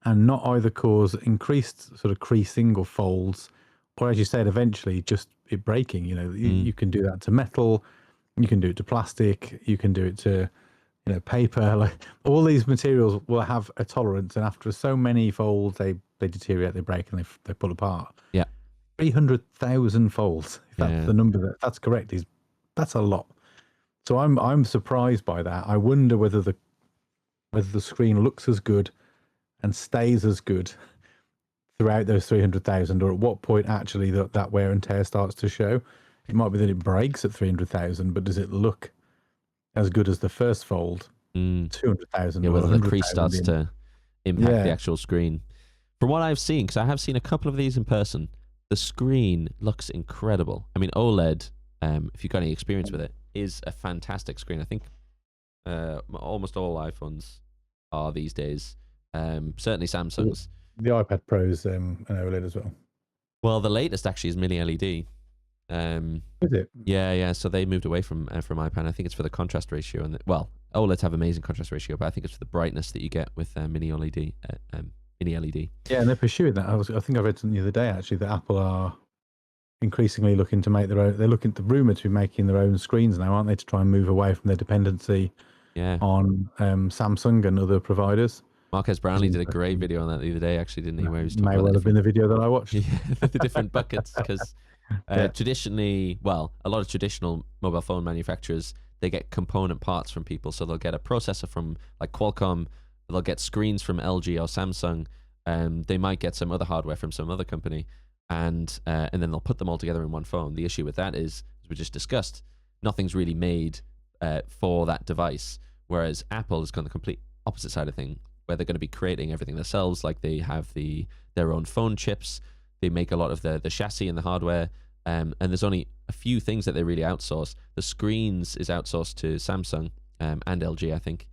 and not either cause increased sort of creasing or folds, or as you said, eventually just it breaking. You can do that to metal, you can do it to plastic, you can do it to paper. Like all these materials will have a tolerance, and after so many folds, they deteriorate, they break, and they pull apart. Yeah, 300,000 folds. If that's the number that's correct, that's a lot. So I'm surprised by that. I wonder whether the screen looks as good and stays as good throughout those 300,000, or at what point actually that wear and tear starts to show. It might be that it breaks at 300,000, but does it look as good as the first fold? 200,000. Yeah, whether the crease starts to impact the actual screen. From what I've seen, because I have seen a couple of these in person, the screen looks incredible. I mean, OLED, if you've got any experience with it, is a fantastic screen. I think almost all iPhones are these days. Certainly Samsung's. The iPad Pro's an OLED as well. Well, the latest actually is mini LED. Is it? Yeah. So they moved away from iPad. I think it's for the contrast ratio, and OLEDs have amazing contrast ratio, but I think it's for the brightness that you get with mini LED. Mini LED. Yeah, and they're pursuing that. I think I read something the other day actually that Apple are increasingly looking to make their own. They're looking to rumored to be making their own screens now, aren't they, to try and move away from their dependency on Samsung and other providers. Marques Brownlee did a great video on that the other day, actually, didn't he? Where he was talking may well have been the video that I watched. The different buckets, because traditionally, a lot of traditional mobile phone manufacturers, they get component parts from people. So they'll get a processor from like Qualcomm, they'll get screens from LG or Samsung, they might get some other hardware from some other company, and then they'll put them all together in one phone. The issue with that is, as we just discussed, nothing's really made for that device, whereas Apple has gone the complete opposite side of things, where they're going to be creating everything themselves. Like they have their own phone chips, they make a lot of the chassis and the hardware, and there's only a few things that they really outsource. The screens is outsourced to Samsung and LG, I think.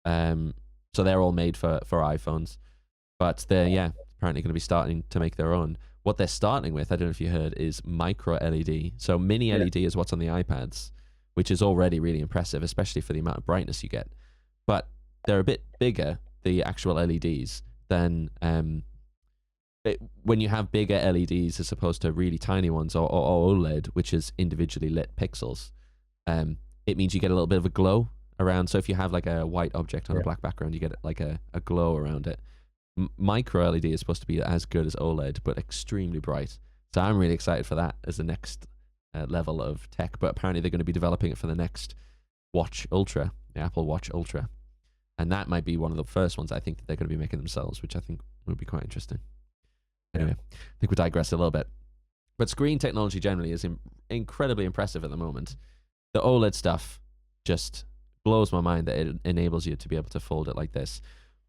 So they're all made for iPhones, but they're apparently going to be starting to make their own. What they're starting with, I don't know if you heard, is micro LED. So mini LED is what's on the iPads, which is already really impressive, especially for the amount of brightness you get. But they're a bit bigger, the actual LEDs, than when you have bigger LEDs as opposed to really tiny ones, or OLED, which is individually lit pixels. It means you get a little bit of a glow around. So if you have like a white object on a black background, you get like a glow around it. Micro LED is supposed to be as good as OLED, but extremely bright. So I'm really excited for that as the next level of tech. But apparently they're going to be developing it for the next Watch Ultra, the Apple Watch Ultra. And that might be one of the first ones I think that they're going to be making themselves, which I think would be quite interesting. Anyway, I think we digress a little bit. But screen technology generally is incredibly impressive at the moment. The OLED stuff just blows my mind that it enables you to be able to fold it like this.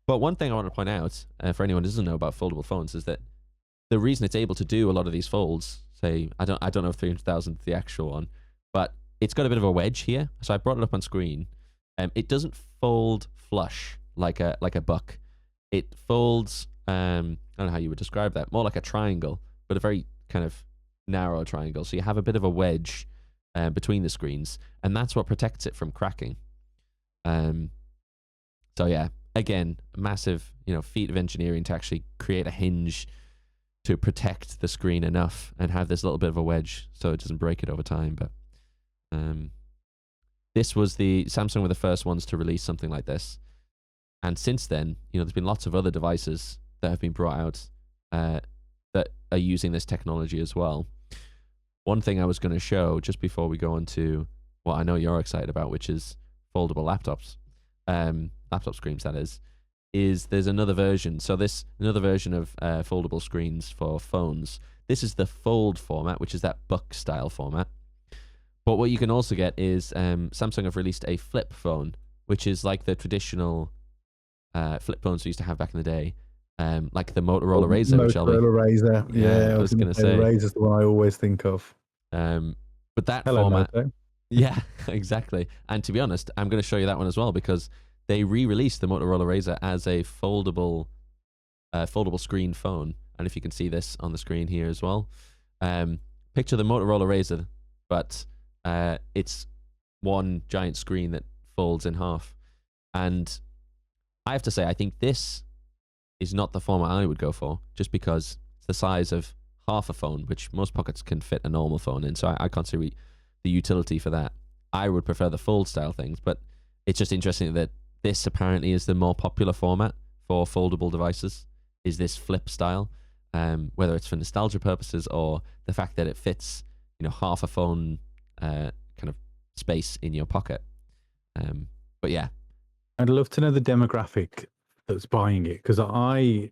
But one thing I want to point out, for anyone who doesn't know about foldable phones, is that the reason it's able to do a lot of these folds, say, I don't know if 300,000 is the actual one, but it's got a bit of a wedge here. So I brought it up on screen. It doesn't fold flush like a buck. It folds, I don't know how you would describe that, more like a triangle, but a very kind of narrow triangle. So you have a bit of a wedge between the screens, and that's what protects it from cracking. So yeah, again, massive feat of engineering to actually create a hinge to protect the screen enough and have this little bit of a wedge so it doesn't break it over time. But this was Samsung were the first ones to release something like this, and since then, there's been lots of other devices that have been brought out that are using this technology as well. One thing I was going to show just before we go on to what I know you're excited about, which is foldable laptops, laptop screens, that is there's another version. So another version of foldable screens for phones. This is the fold format, which is that buck style format. But what you can also get is Samsung have released a flip phone, which is like the traditional flip phones we used to have back in the day, like the Motorola razr. Motorola razr, yeah. I was going to say the razr's the one I always think of. But that Hello, format, Moto. yeah, exactly. And to be honest, I'm going to show you that one as well, because they re-released the Motorola razr as a foldable screen phone. And if you can see this on the screen here as well. picture the Motorola Razr, but it's one giant screen that folds in half. And I have to say, I think this is not the format I would go for, just because it's the size of half a phone, which most pockets can fit a normal phone in. So I can't see the utility for that. I would prefer the fold style things, but it's just interesting that this apparently is the more popular format for foldable devices, is this flip style, whether it's for nostalgia purposes or the fact that it fits, half a phone kind of space in your pocket. But yeah. I'd love to know the demographic that's buying it, because I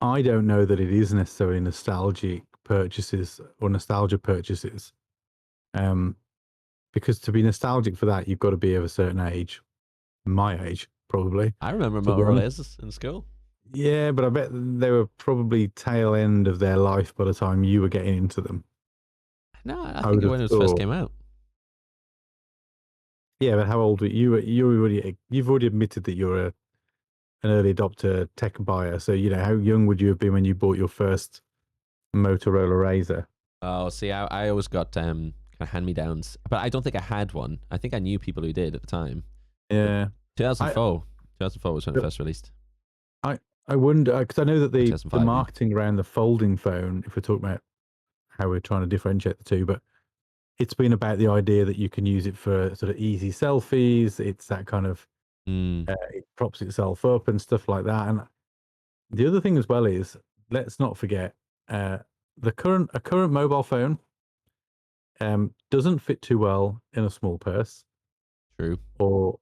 don't know that it is necessarily nostalgic purchases or nostalgia purchases. Because to be nostalgic for that, you've got to be of a certain age, my age probably. I remember Motorola's in school. Yeah, but I bet they were probably tail end of their life by the time you were getting into them. No, I think when it first came out. Yeah, but how old were you? You've already admitted that you're an early adopter tech buyer. So how young would you have been when you bought your first Motorola Razr? Oh, see, I always got kind of hand-me-downs, but I don't think I had one. I think I knew people who did at the time. Yeah, 2004 was when it first released. I wonder, because I know that the marketing around the folding phone, if we're talking about how we're trying to differentiate the two, but it's been about the idea that you can use it for sort of easy selfies. It's that kind of, it props itself up and stuff like that. And the other thing as well is, let's not forget, a current mobile phone doesn't fit too well in a small purse. True. Or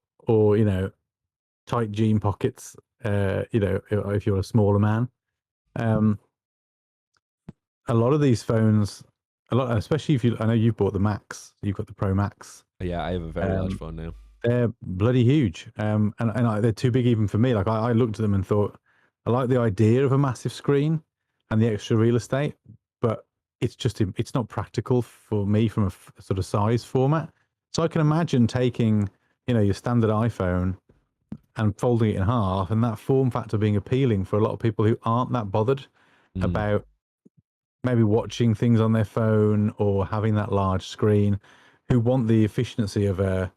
tight jean pockets, if you're a smaller man. A lot of these phones, especially I know you've bought the Max, you've got the Pro Max. Yeah, I have a very large phone now. They're bloody huge. And they're too big even for me. Like I looked at them and thought, I like the idea of a massive screen and the extra real estate, but it's not practical for me from a sort of size format. So I can imagine taking, your standard iPhone and folding it in half, and that form factor being appealing for a lot of people who aren't that bothered about maybe watching things on their phone or having that large screen, who want the efficiency of a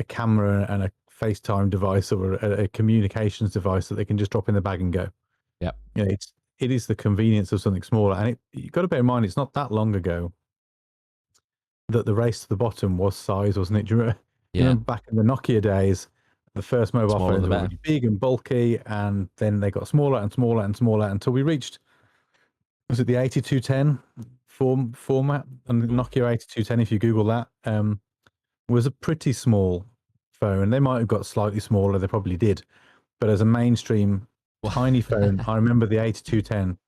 camera and a FaceTime device or a communications device that they can just drop in the bag and go. Yeah. It is the convenience of something smaller. And you've got to bear in mind, it's not that long ago that the race to the bottom was size, wasn't it? Do you remember, back in the Nokia days, the first mobile phones were really big and bulky, and then they got smaller and smaller and smaller until we reached, was it the 8210 format? And the Nokia 8210, if you Google that, was a pretty small phone. They might have got slightly smaller, they probably did. But as a mainstream tiny phone, I remember the 8210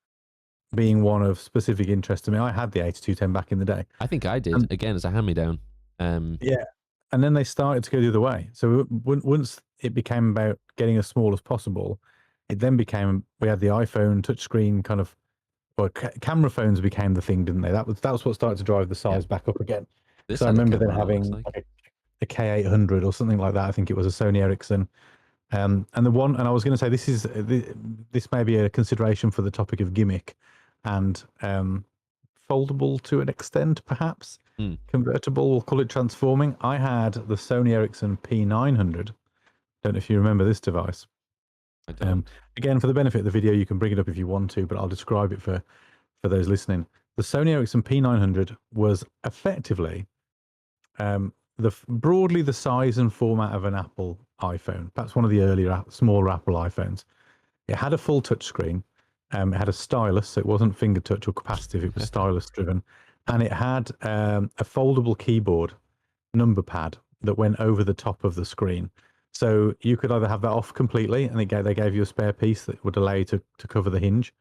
being one of specific interest to me. I had the 8210 back in the day. I think I did, again, as a hand-me-down. Yeah. And then they started to go the other way. So once it became about getting as small as possible, it then became, we had the iPhone touchscreen kind of, well, camera phones became the thing, didn't they? That was what started to drive the size back up again. So I remember then having a K800 or something like that. I think it was a Sony Ericsson. And I was going to say, this may be a consideration for the topic of gimmick and foldable to an extent, perhaps. Convertible, we'll call it transforming. I had the Sony Ericsson P900. Don't know if you remember this device. I don't. Again, for the benefit of the video, you can bring it up if you want to, but I'll describe it for those listening. The Sony Ericsson P900 was effectively broadly the size and format of an Apple iPhone. That's one of the earlier, smaller Apple iPhones. It had a full touchscreen. It had a stylus, so it wasn't finger touch or capacitive. It was stylus driven. And it had a foldable keyboard number pad that went over the top of the screen. So you could either have that off completely, and they gave you a spare piece that would allow you to cover the hinge,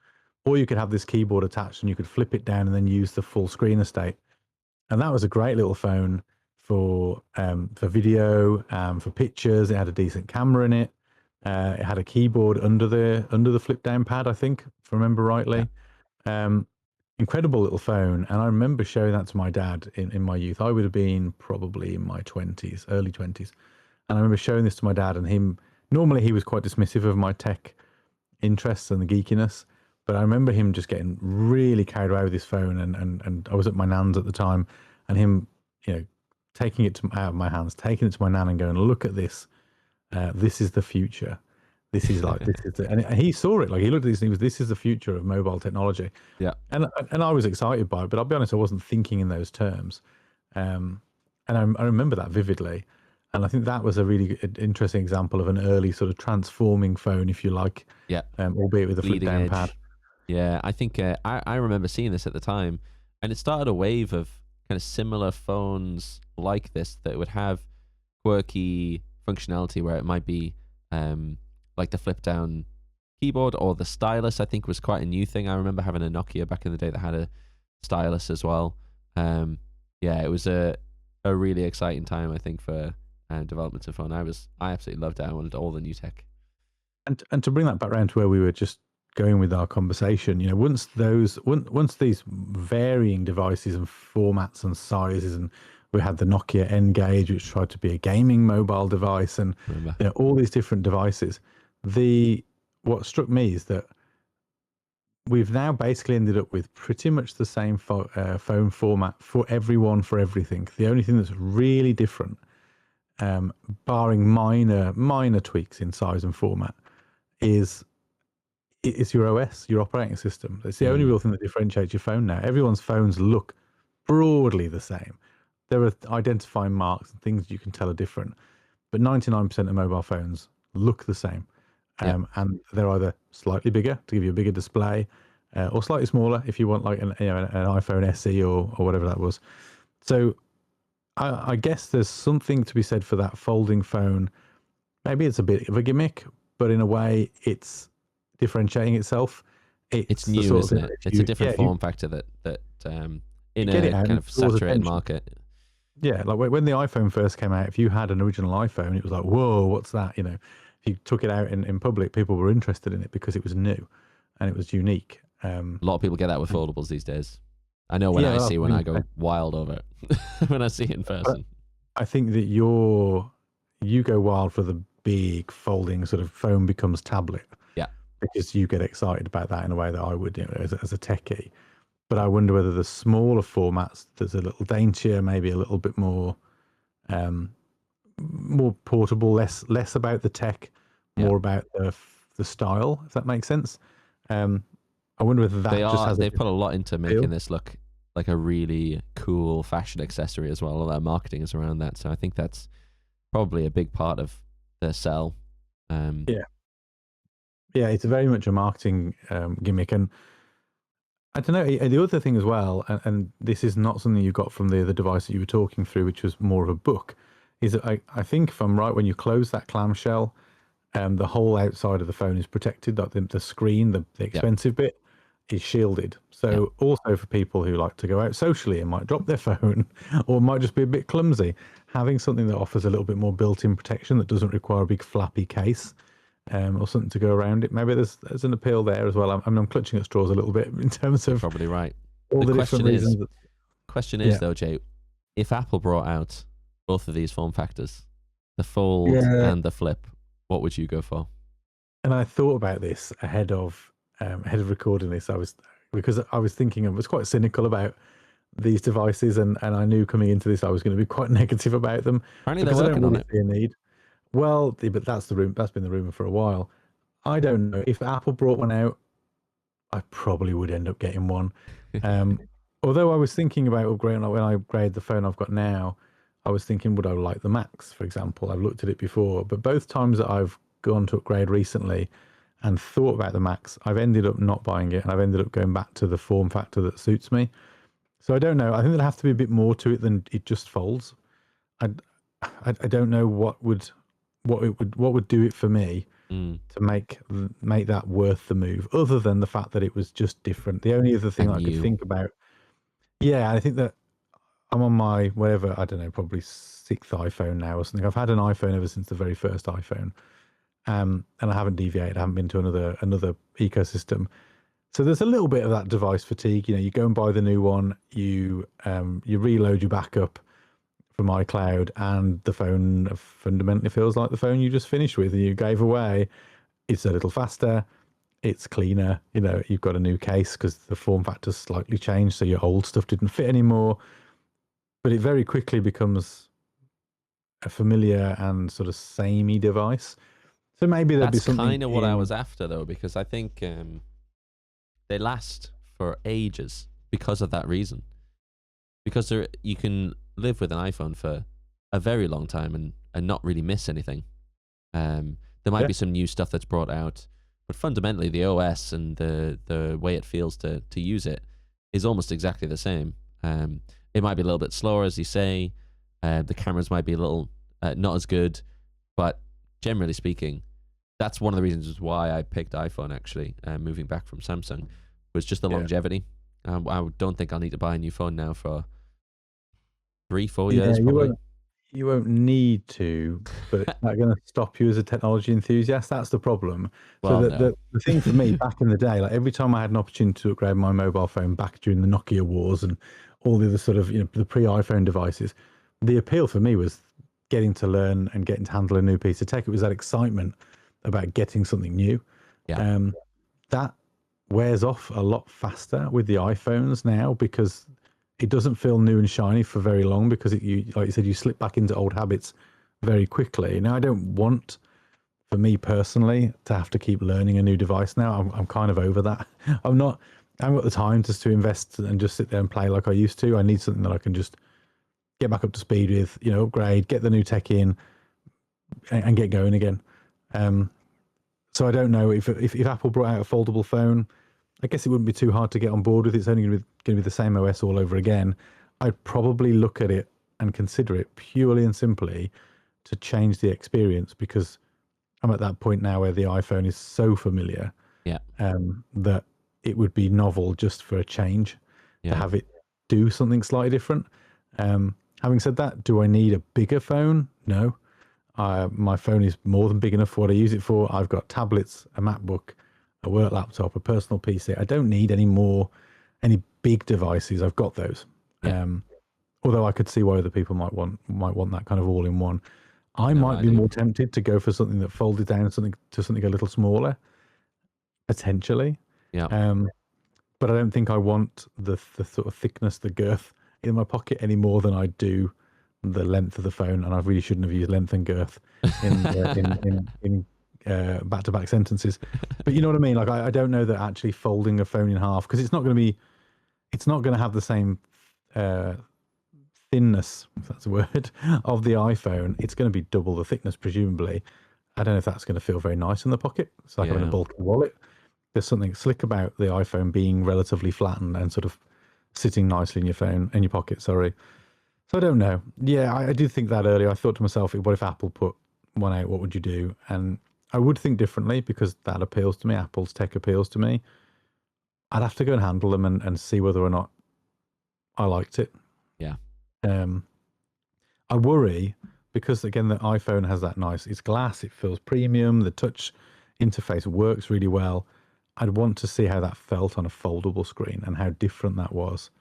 or you could have this keyboard attached and you could flip it down and then use the full screen estate. And that was a great little phone for video, for pictures. It had a decent camera in it. It had a keyboard under the flip down pad, I think, if I remember rightly. Yeah. Incredible little phone. And I remember showing that to my dad in my youth. I would have been probably in my 20s, early 20s. And I remember showing this to my dad, and normally he was quite dismissive of my tech interests and the geekiness. But I remember him just getting really carried away with his phone, and I was at my nan's at the time, and him, taking it out of my hands, taking it to my nan and going, look at this. This is the future. This is and he saw it. Like, he looked at this and he was, this is the future of mobile technology. Yeah. And I was excited by it, but I'll be honest, I wasn't thinking in those terms. And I remember that vividly. And I think that was a really interesting example of an early sort of transforming phone, if you like. Yeah. Albeit with a flip down pad. Yeah, I think I remember seeing this at the time, and it started a wave of kind of similar phones like this that would have quirky functionality where it might be like the flip down keyboard, or the stylus. I think was quite a new thing. I remember having a Nokia back in the day that had a stylus as well. Yeah, it was a really exciting time, I think, for development of phone. I absolutely loved it. I wanted all the new tech. And to bring that back around to where we were just going with our conversation, once these varying devices and formats and sizes, and we had the Nokia N-Gage, which tried to be a gaming mobile device, and all these different devices. What struck me is that we've now basically ended up with pretty much the same phone format for everyone, for everything. The only thing that's really different, barring minor tweaks in size and format, is your OS, your operating system. It's the only real thing that differentiates your phone now. Everyone's phones look broadly the same. There are identifying marks and things you can tell are different, but 99% of mobile phones look the same. And they're either slightly bigger to give you a bigger display, or slightly smaller if you want like an iPhone SE or whatever that was. So I guess there's something to be said for that folding phone. Maybe it's a bit of a gimmick, but in a way it's differentiating itself. It's new, isn't it? It's a different form factor that in a kind of saturated market. Yeah, like when the iPhone first came out, if you had an original iPhone, it was like, whoa, what's that? If you took it out in public, people were interested in it because it was new and it was unique. A lot of people get that with foldables these days. I know when I go wild over it when I see it in person. I think that you go wild for the big folding sort of phone becomes tablet. Yeah. Because you get excited about that in a way that I would, as a techie. But I wonder whether the smaller formats, there's a little daintier, maybe a little bit more portable, less about the tech, more about the style, if that makes sense. I wonder whether that they've put a lot into making this look like a really cool fashion accessory as well. All their marketing is around that. So I think that's probably a big part of their sell. Yeah, it's very much a marketing gimmick. And I don't know, the other thing as well, and this is not something you got from the device that you were talking through, which was more of a book, is that I think, if I'm right, when you close that clamshell, the whole outside of the phone is protected. Like the screen, the expensive bit, is shielded. So also for people who like to go out socially and might drop their phone or might just be a bit clumsy, having something that offers a little bit more built-in protection that doesn't require a big flappy case, or something to go around it. Maybe there's an appeal there as well. I'm clutching at straws a little bit in terms of... You're probably right. All the different reasons. Question is though, Jay, if Apple brought out both of these form factors, the Fold and the Flip, what would you go for? And I thought about this ahead of recording this. I was thinking, I was quite cynical about these devices, and I knew coming into this I was going to be quite negative about them. Apparently they're working on it. See a need. Well, but that's been the rumor for a while. I don't know if Apple brought one out, I probably would end up getting one. Although I was thinking about upgrading, when I upgrade the phone I've got now, I was thinking, would I like the Max, for example? I've looked at it before, but both times that I've gone to upgrade recently and thought about the Max, I've ended up not buying it, and I've ended up going back to the form factor that suits me. So I don't know. I think there'd have to be a bit more to it than it just folds. I don't know what would do it for me to make that worth the move, other than the fact that it was just different. The only other thing I could think about, I think that I'm on my whatever, I don't know, probably 6th iPhone now or something. I've had an iPhone ever since the very first iPhone, and I haven't deviated. I haven't been to another ecosystem. So there's a little bit of that device fatigue. You go and buy the new one, you reload your backup from iCloud, and the phone fundamentally feels like the phone you just finished with and you gave away. It's a little faster. it's cleaner. You know, you've got a new case because the form factor's slightly changed, so your old stuff didn't fit anymore. But it very quickly becomes a familiar and sort of samey device. So maybe there'd be That's something kind of what I in. was after, though, because I think they last for ages because of that reason. Because you can live with an iPhone for a very long time and not really miss anything. There might Yeah. be some new stuff that's brought out, but fundamentally the OS and the way it feels to use it is almost exactly the same. It might be a little bit slower, as you say. The cameras might be a little not as good, but generally speaking, that's one of the reasons why I picked iPhone, actually, moving back from Samsung, was just the Yeah. longevity. I don't think I'll need to buy a new phone now for 3-4 Yeah, years, probably. you won't need to, but it's not going to stop you as a technology enthusiast. That's the problem. So Well, no. the thing for me back in the day, like every time I had an opportunity to upgrade my mobile phone back during the Nokia wars and all the other sort of, you know, the pre-iPhone devices, the appeal for me was getting to learn and getting to handle a new piece of tech. It was that excitement about getting something new. Yeah. That wears off a lot faster with the iPhones now because it doesn't feel new and shiny for very long because you, like you said, you slip back into old habits very quickly. Now, I don't want, for me personally, to have to keep learning a new device now. I'm kind of over that. I haven't got the time just to invest and just sit there and play like I used to. I need something that I can just get back up to speed with, you know, upgrade, get the new tech in and get going again. So I don't know if Apple brought out a foldable phone, I guess it wouldn't be too hard to get on board with. It's only going to be the same OS all over again. I'd probably look at it and consider it purely and simply to change the experience because I'm at that point now where the iPhone is so familiar Yeah. that it would be novel just for a change to Yeah. have it do something slightly different. Having said that, do I need a bigger phone? No. My phone is more than big enough for what I use it for. I've got tablets, a MacBook, a work laptop, a personal PC. I don't need any big devices. I've got those. Yeah. Although I could see why other people might want that kind of all in one. I No, might I be do. more tempted to go for something that folded down to something a little smaller, potentially. Yeah. But I don't think I want the sort of thickness, the girth in my pocket any more than I do the length of the phone. And I really shouldn't have used length and girth in back-to-back sentences. But you know what I mean? Like I don't know that actually folding a phone in half, because it's not going to have the same thinness, if that's a word, of the iPhone. It's going to be double the thickness, presumably. I don't know if that's going to feel very nice in the pocket. It's like having a bulky wallet. There's something slick about the iPhone being relatively flattened and sort of sitting nicely in your pocket, sorry. So I don't know. Yeah, I did think that earlier. I thought to myself, what if Apple put one out? What would you do? And I would think differently because that appeals to me. Apple's tech appeals to me. I'd have to go and handle them and see whether or not I liked it. Yeah. I worry because, again, the iPhone has that nice, it's glass, it feels premium, the touch interface works really well. I'd want to see how that felt on a foldable screen and how different that was.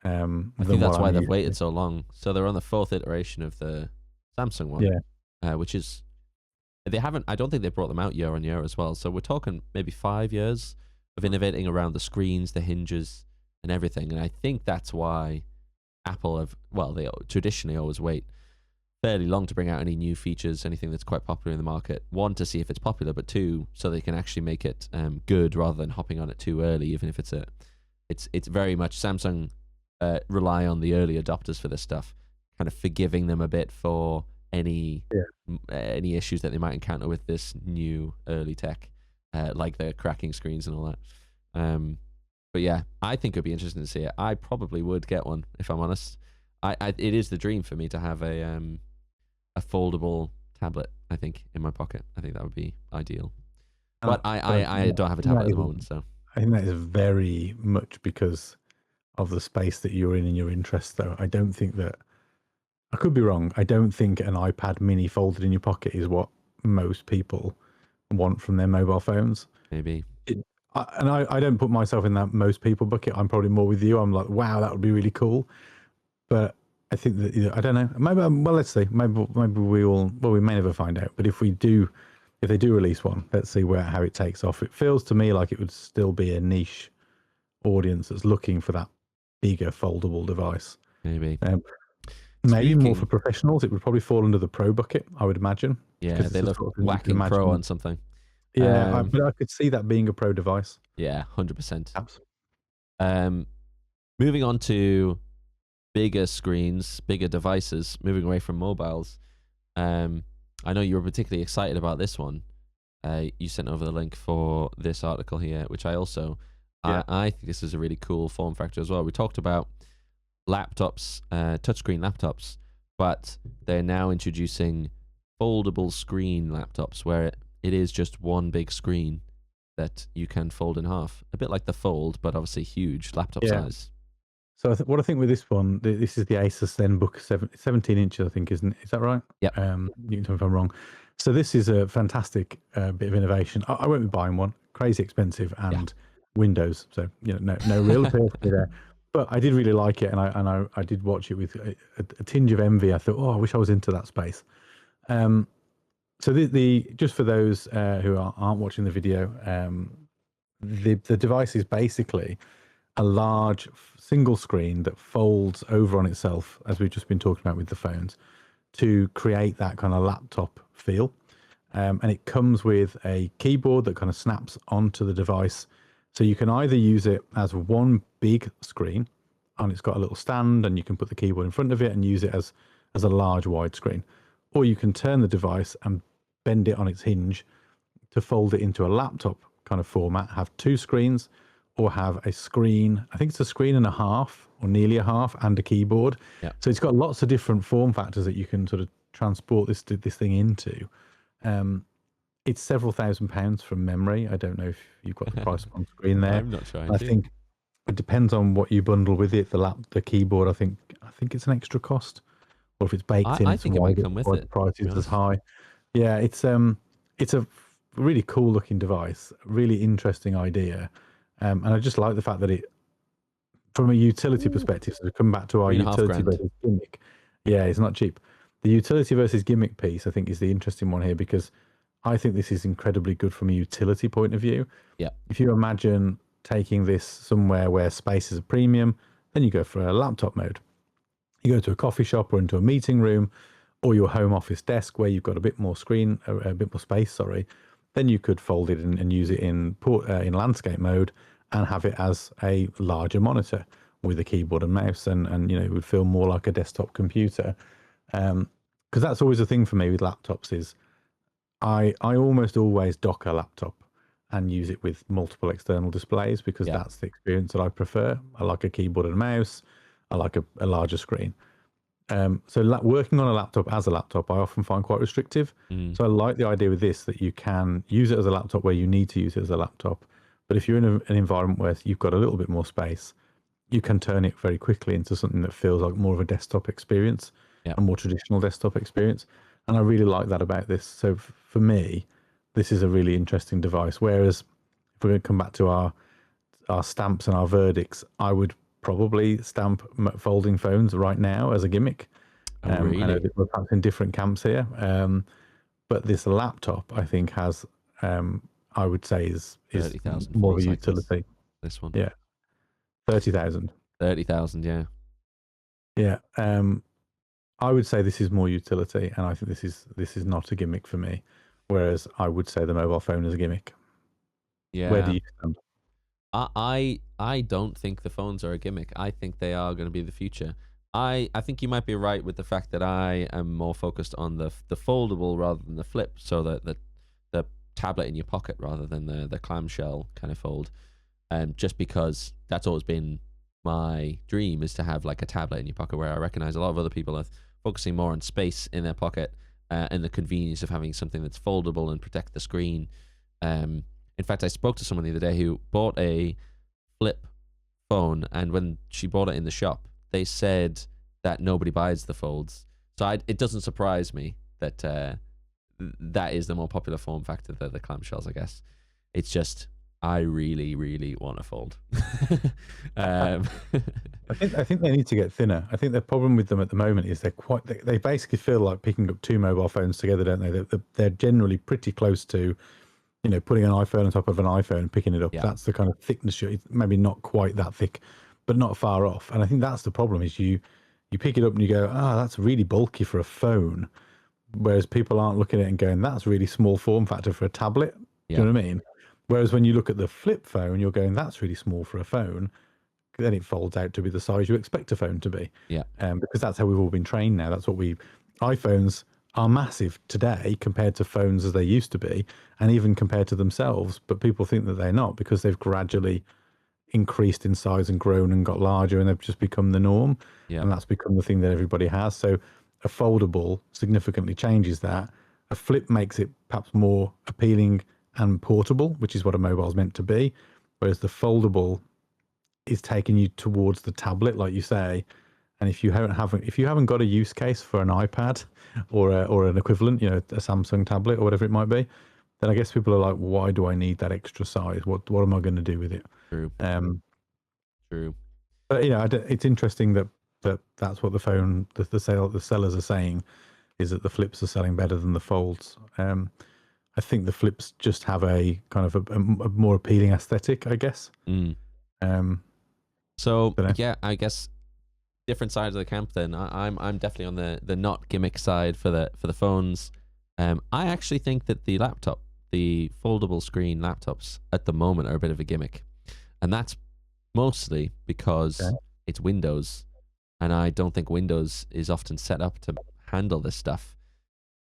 I think that's why they've waited so long. So they're on the 4th iteration of the Samsung one. Yeah. Which is, I don't think they brought them out year on year as well. So we're talking maybe 5 years of innovating around the screens, the hinges, and everything. And I think that's why Apple they traditionally always wait fairly long to bring out any new features, anything that's quite popular in the market. One, to see if it's popular, but two, so they can actually make it good rather than hopping on it too early, even if it's very much Samsung rely on the early adopters for this stuff, kind of forgiving them a bit for any issues that they might encounter with this new early tech, like the cracking screens and all that. But yeah, I think it'd be interesting to see it. I probably would get one if I'm honest. It is the dream for me to have a foldable tablet, I think, in my pocket. I think that would be ideal. But I don't have a tablet at the moment, so I think that is very much because of the space that you're in and your interests, though. I don't think that, I could be wrong, I don't think an iPad mini folded in your pocket is what most people want from their mobile phones. maybe. I don't put myself in that most people bucket. I'm probably more with you. I'm like, wow, that would be really cool. But I think that, I don't know. Maybe, well, let's see. Maybe we may never find out. But if we do if they do release one, let's see how it takes off. It feels to me like it would still be a niche audience that's looking for that bigger foldable device. Maybe. Maybe more for professionals. It would probably fall under the pro bucket, I would imagine. Yeah, they look sort of thing you can whacking imagine. pro on something. Yeah, but I could see that being a pro device. Yeah, 100%. Absolutely. Moving on to bigger screens, bigger devices, moving away from mobiles. I know you were particularly excited about this one. You sent over the link for this article here, which I also, I think this is a really cool form factor as well. We talked about laptops, touchscreen laptops, but they're now introducing foldable screen laptops where it is just one big screen that you can fold in half. A bit like the Fold, but obviously huge laptop size. So what I think with this one, this is the ASUS Zenbook 17 inches, I think, isn't it? Is that right? Yeah. You can tell me if I'm wrong. So this is a fantastic bit of innovation. I won't be buying one. Crazy expensive and Windows. So no real appeal to me there. But I did really like it, and I did watch it with a tinge of envy. I thought, I wish I was into that space. So the just for those who aren't watching the video, the device is basically a large single screen that folds over on itself, as we've just been talking about with the phones, to create that kind of laptop feel. And it comes with a keyboard that kind of snaps onto the device. So you can either use it as one big screen, and it's got a little stand, and you can put the keyboard in front of it and use it as a large widescreen. Or you can turn the device and bend it on its hinge to fold it into a laptop kind of format, have two screens, or have a screen, I think it's a screen and a half, or nearly a half, and a keyboard. Yeah. So it's got lots of different form factors that you can sort of transport this thing into. It's several £1,000s from memory. I don't know if you've got the price on screen there. I'm not sure. I think it depends on what you bundle with it. The keyboard, I think it's an extra cost, or if it's baked in. I think it might come with it. The price is as high. Yeah, it's a really cool looking device, really interesting idea, and I just like the fact that it, from a utility perspective, so to come back to our utility versus gimmick. Yeah, it's not cheap. The utility versus gimmick piece, I think, is the interesting one here, because I think this is incredibly good from a utility point of view. Yeah. If you imagine taking this somewhere where space is a premium, then you go for a laptop mode. You go to a coffee shop or into a meeting room or your home office desk where you've got a bit more screen, a bit more space, then you could fold it and use it in landscape mode and have it as a larger monitor with a keyboard and mouse, and it would feel more like a desktop computer. Because that's always the thing for me with laptops is I almost always dock a laptop and use it with multiple external displays, because that's the experience that I prefer. I like a keyboard and a mouse. I like a larger screen. So working on a laptop as a laptop, I often find quite restrictive. So I like the idea with this, that you can use it as a laptop where you need to use it as a laptop. But if you're in an environment where you've got a little bit more space, you can turn it very quickly into something that feels like more of a desktop experience, a more traditional desktop experience. And I really like that about this. So for me, this is a really interesting device. Whereas if we're going to come back to our stamps and our verdicts, I would probably stamp folding phones right now as a gimmick. Really? I know that we're perhaps in different camps here, but this laptop, I think, has, I would say, is more of a utility. This one, 30,000. 30,000, yeah. Yeah, I would say this is more utility, and I think this is not a gimmick for me. Whereas I would say the mobile phone is a gimmick. Yeah. Where do you stand? I don't think the phones are a gimmick. I think they are going to be the future. I think you might be right with the fact that I am more focused on the foldable rather than the flip, so that the tablet in your pocket rather than the clamshell kind of fold. Just because that's always been my dream, is to have like a tablet in your pocket, where I recognize a lot of other people are focusing more on space in their pocket and the convenience of having something that's foldable and protect the screen. In fact, I spoke to someone the other day who bought a flip phone, and when she bought it in the shop, they said that nobody buys the folds. So it doesn't surprise me that that is the more popular form factor than the clamshells, I guess. It's just, I really, really want to fold. I think they need to get thinner. I think the problem with them at the moment is they basically feel like picking up two mobile phones together, don't they? They're generally pretty close to, putting an iPhone on top of an iPhone and picking it up. Yeah. That's the kind of thickness. Maybe not quite that thick, but not far off. And I think that's the problem is you pick it up and you go, that's really bulky for a phone. Whereas people aren't looking at it and going, that's really small form factor for a tablet. Do you know what I mean? Whereas when you look at the flip phone, you're going, that's really small for a phone. Then it folds out to be the size you expect a phone to be. Yeah. Because that's how we've all been trained now. iPhones are massive today compared to phones as they used to be, and even compared to themselves. But people think that they're not because they've gradually increased in size and grown and got larger, and they've just become the norm. Yeah. And that's become the thing that everybody has. So a foldable significantly changes that. A flip makes it perhaps more appealing and portable, which is what a mobile is meant to be. Whereas the foldable is taking you towards the tablet, like you say. And if you haven't got a use case for an iPad or an equivalent, a Samsung tablet or whatever it might be, then I guess people are like, why do I need that extra size? What am I going to do with it? True. True. But it's interesting that's what the sellers are saying, is that the flips are selling better than the folds. I think the flips just have a kind of a more appealing aesthetic, I guess. So yeah, I guess different sides of the camp. Then I'm definitely on the not gimmick side for the phones. I actually think that the foldable screen laptops at the moment are a bit of a gimmick, and that's mostly because it's Windows, and I don't think Windows is often set up to handle this stuff.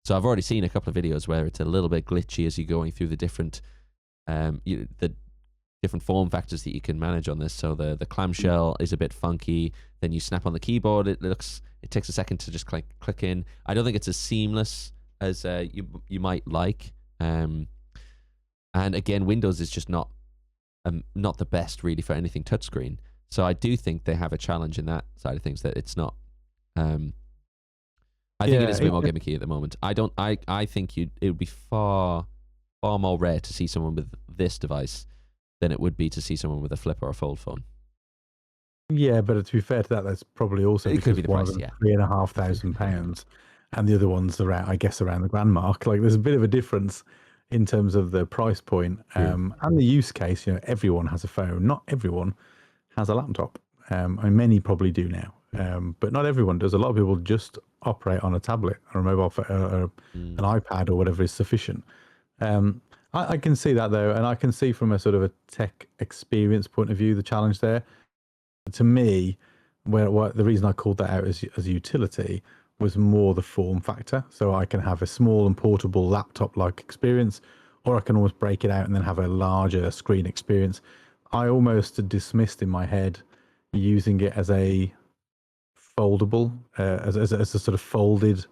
So I've already seen a couple of videos where it's a little bit glitchy as you're going through the different different form factors that you can manage on this. So the clamshell is a bit funky. Then you snap on the keyboard. It takes a second to just click in. I don't think it's as seamless as you might like. And again, Windows is just not the best really for anything touchscreen. So I do think they have a challenge in that side of things, that it's not. I think it is a bit more gimmicky at the moment. I think it would be far more rare to see someone with this device than it would be to see someone with a flip or a fold phone. Yeah, but to be fair to that, that's probably also because one of them £3,500, and the other one's around the grand mark. Like, there's a bit of a difference in terms of the price point, and the use case. Everyone has a phone. Not everyone has a laptop. Many probably do now, but not everyone does. A lot of people just operate on a tablet or a mobile phone or an iPad or whatever is sufficient. I can see that though, and I can see from a sort of a tech experience point of view the challenge there. To me, the reason I called that out as utility was more the form factor. So I can have a small and portable laptop-like experience, or I can almost break it out and then have a larger screen experience. I almost dismissed in my head using it as a foldable, as a sort of folded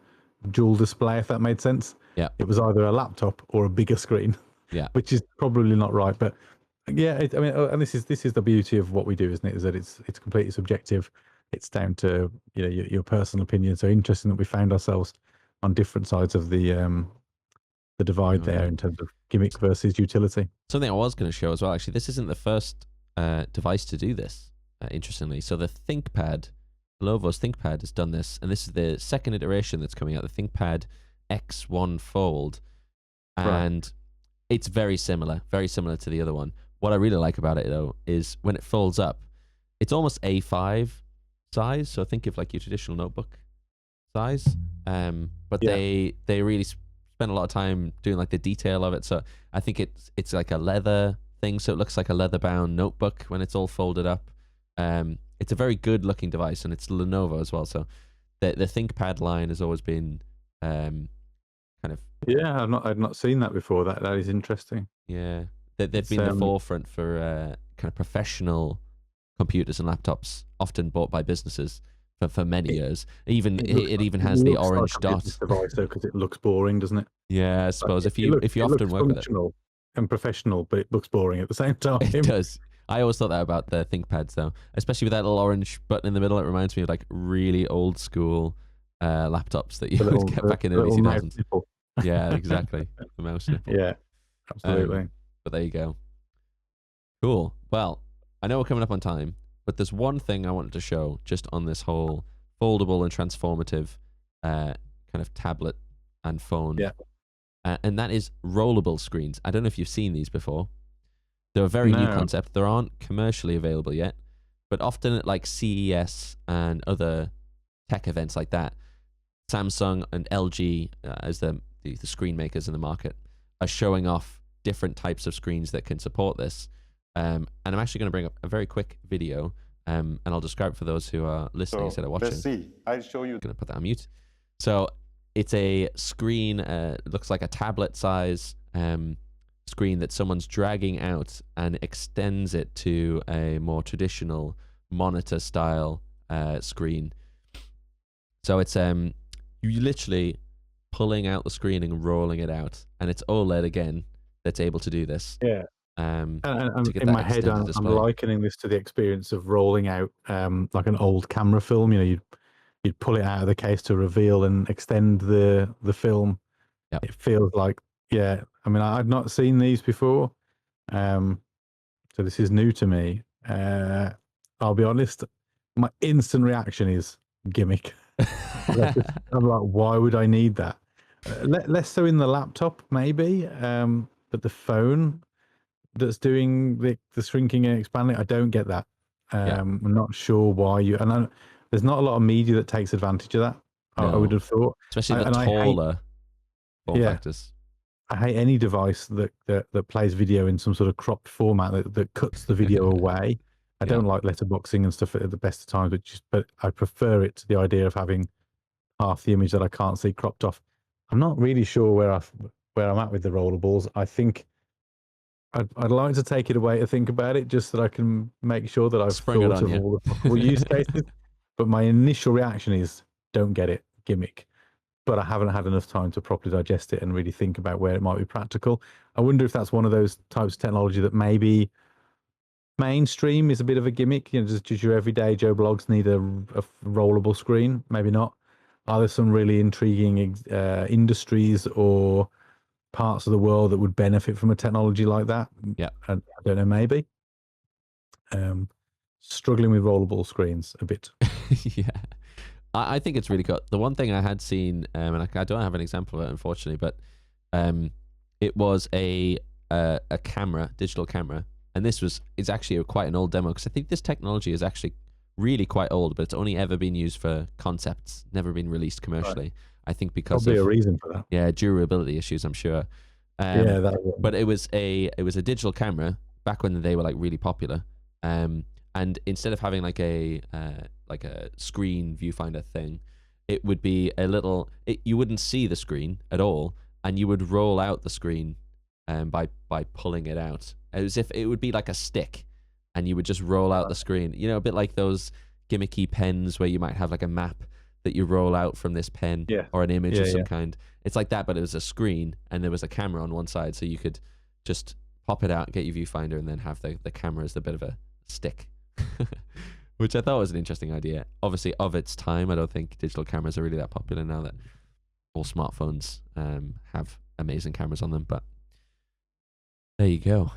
dual display, if that made sense. Yeah. It was either a laptop or a bigger screen. Yeah. Which is probably not right, but yeah, and this is the beauty of what we do, isn't it? Is that it's completely subjective. It's down to your personal opinion. So interesting that we found ourselves on different sides of the divide there in terms of gimmick versus utility. Something I was going to show as well. Actually, this isn't the first device to do this. Interestingly, so the ThinkPad, Lenovo's ThinkPad has done this, and this is the second iteration that's coming out. The ThinkPad X1 Fold, and it's very similar to the other one. What I really like about it though is when it folds up, it's almost A5 size. So think of like your traditional notebook size. But they really spend a lot of time doing like the detail of it. So I think it's like a leather thing, so it looks like a leather bound notebook when it's all folded up. It's a very good looking device, and it's Lenovo as well. So the ThinkPad line has always been kind of I've not seen that before. That is interesting. Yeah, they've been the forefront for kind of professional computers and laptops, often bought by businesses for many years. It even has the orange dot device though, because it looks boring, doesn't it? Yeah, I suppose if you often work with it and professional, but it looks boring at the same time. It does. I always thought that about the ThinkPads though, especially with that little orange button in the middle. It reminds me of like really old school laptops that you would get back in the early 2000s. Yeah, exactly. The mouse nipple. Yeah, absolutely. But there you go. Cool. Well, I know we're coming up on time, But there's one thing I wanted to show just on this whole foldable and transformative kind of tablet and phone. Yeah. And that is rollable screens. I don't know if you've seen these before. They're a very new concept. They aren't commercially available yet, but often at like CES and other tech events like that, Samsung and LG, as the screen makers in the market, are showing off different types of screens that can support this. And I'm actually going to bring up a very quick video, and I'll describe it for those who are listening instead of watching. Let's see. I'll show you. I'm going to put that on mute. So it's a screen, looks like a tablet size screen that someone's dragging out and extends it to a more traditional monitor style screen. So it's you literally pulling out the screen and rolling it out, and it's OLED again that's able to do this. Yeah. And in my head, I'm likening this to the experience of rolling out like an old camera film. You know, you'd pull it out of the case to reveal and extend the film. Yep. It feels like, yeah. I mean, I've not seen these before, so this is new to me. I'll be honest. My instant reaction is gimmick. I'm like, why would I need that? Less so in the laptop, maybe, but the phone that's doing the shrinking and expanding, I don't get that. I'm not sure why you. And there's not a lot of media that takes advantage of that. I would have thought, especially the taller form factors. I hate any device that plays video in some sort of cropped format that cuts the video away. I don't like letterboxing and stuff at the best of times, but I prefer it to the idea of having half the image that I can't see cropped off. I'm not really sure where I'm at with the rollables. I think I'd like to take it away to think about it, just so that I can make sure that I've thought of all the possible use cases. But my initial reaction is, don't get it, gimmick. But I haven't had enough time to properly digest it and really think about where it might be practical. I wonder if that's one of those types of technology that maybe mainstream is a bit of a gimmick. You know, does your everyday Joe Blogs need a rollable screen? Maybe not. Are there some really intriguing industries or parts of the world that would benefit from a technology like that? Yeah, I don't know. Maybe. Struggling with rollable screens a bit. Yeah, I think it's really cool. The one thing I had seen, and I don't have an example of it, unfortunately, but it was a camera, digital camera, and it's actually quite an old demo, because I think this technology is actually really quite old, but it's only ever been used for concepts, never been released commercially. Right. I think because probably a reason for that. Yeah, durability issues, I'm sure. But it was a digital camera back when they were like really popular. And instead of having like a screen viewfinder thing, it would be a little. You wouldn't see the screen at all, and you would roll out the screen by pulling it out, as if it would be like a stick, and you would just roll out the screen. You know, a bit like those gimmicky pens where you might have like a map that you roll out from this pen, or an image of some kind. It's like that, but it was a screen, and there was a camera on one side, so you could just pop it out, get your viewfinder, and then have the camera as a bit of a stick. Which I thought was an interesting idea. Obviously, of its time, I don't think digital cameras are really that popular now that all smartphones have amazing cameras on them. But there you go.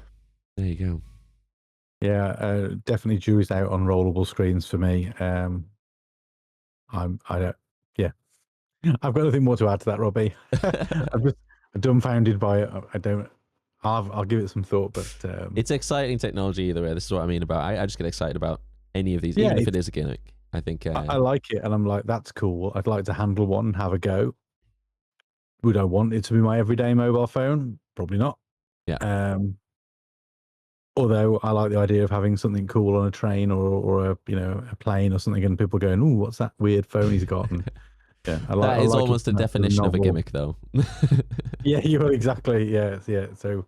There you go. Yeah, definitely jury's out on rollable screens for me. I've got nothing more to add to that, Robbie. I'm just dumbfounded by it. I'll give it some thought, but it's exciting technology either way. This is what I mean about. I just get excited about any of these, even if it is a gimmick. I think I like it, and I'm like, that's cool. I'd like to handle one and have a go. Would I want it to be my everyday mobile phone? Probably not. Yeah. Although I like the idea of having something cool on a train or a plane or something, and people going, "Ooh, what's that weird phone he's got?" And that is almost a definition of a gimmick, though. Yeah, you are exactly. Yeah. So,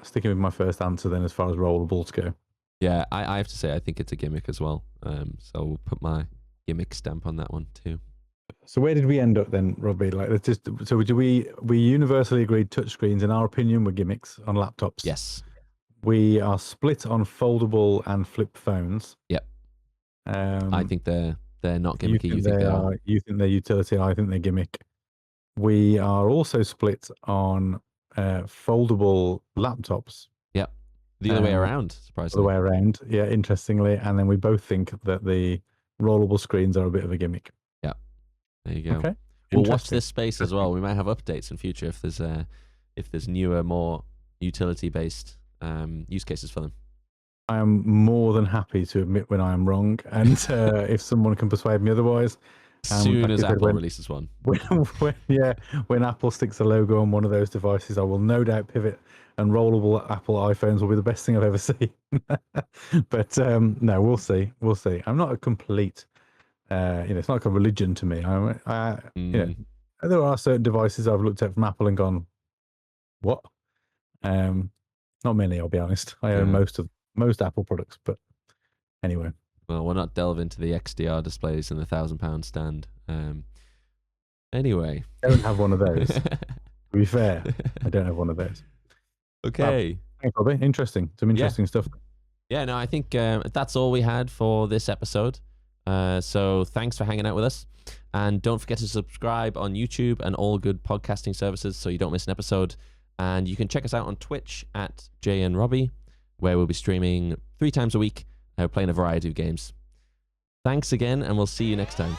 sticking with my first answer then, as far as rollables go. Yeah, I have to say I think it's a gimmick as well. So we'll put my gimmick stamp on that one too. So where did we end up then, Robbie? Like, we universally agreed touchscreens, in our opinion, were gimmicks on laptops. Yes. We are split on foldable and flip phones. Yep. I think they're not gimmicky. You think they are. You think they're utility. I think they're gimmick. We are also split on foldable laptops. Yep. The other way around, The surprisingly. way around, yeah, interestingly. And then we both think that the rollable screens are a bit of a gimmick. Yeah, there you go. Okay. We'll watch this space as well. We might have updates in future if there's newer, more utility-based use cases for them. I am more than happy to admit when I am wrong, and if someone can persuade me otherwise. Soon like as I said, Apple releases one. When Apple sticks a logo on one of those devices, I will no doubt pivot, and rollable Apple iPhones will be the best thing I've ever seen. But no, we'll see. We'll see. I'm not a complete, it's not like a religion to me. There are certain devices I've looked at from Apple and gone, what? Not many, I'll be honest. I own most Apple products, but anyway. Well, we'll not delve into the XDR displays and the £1,000 stand. Anyway, I don't have one of those. To be fair, I don't have one of those. Okay. Thanks, Robbie. Interesting. Some interesting stuff. Yeah, no, I think that's all we had for this episode. So thanks for hanging out with us. And don't forget to subscribe on YouTube and all good podcasting services so you don't miss an episode. And you can check us out on Twitch at JNRobbie, where we'll be streaming 3 times a week, playing a variety of games. Thanks again, and we'll see you next time.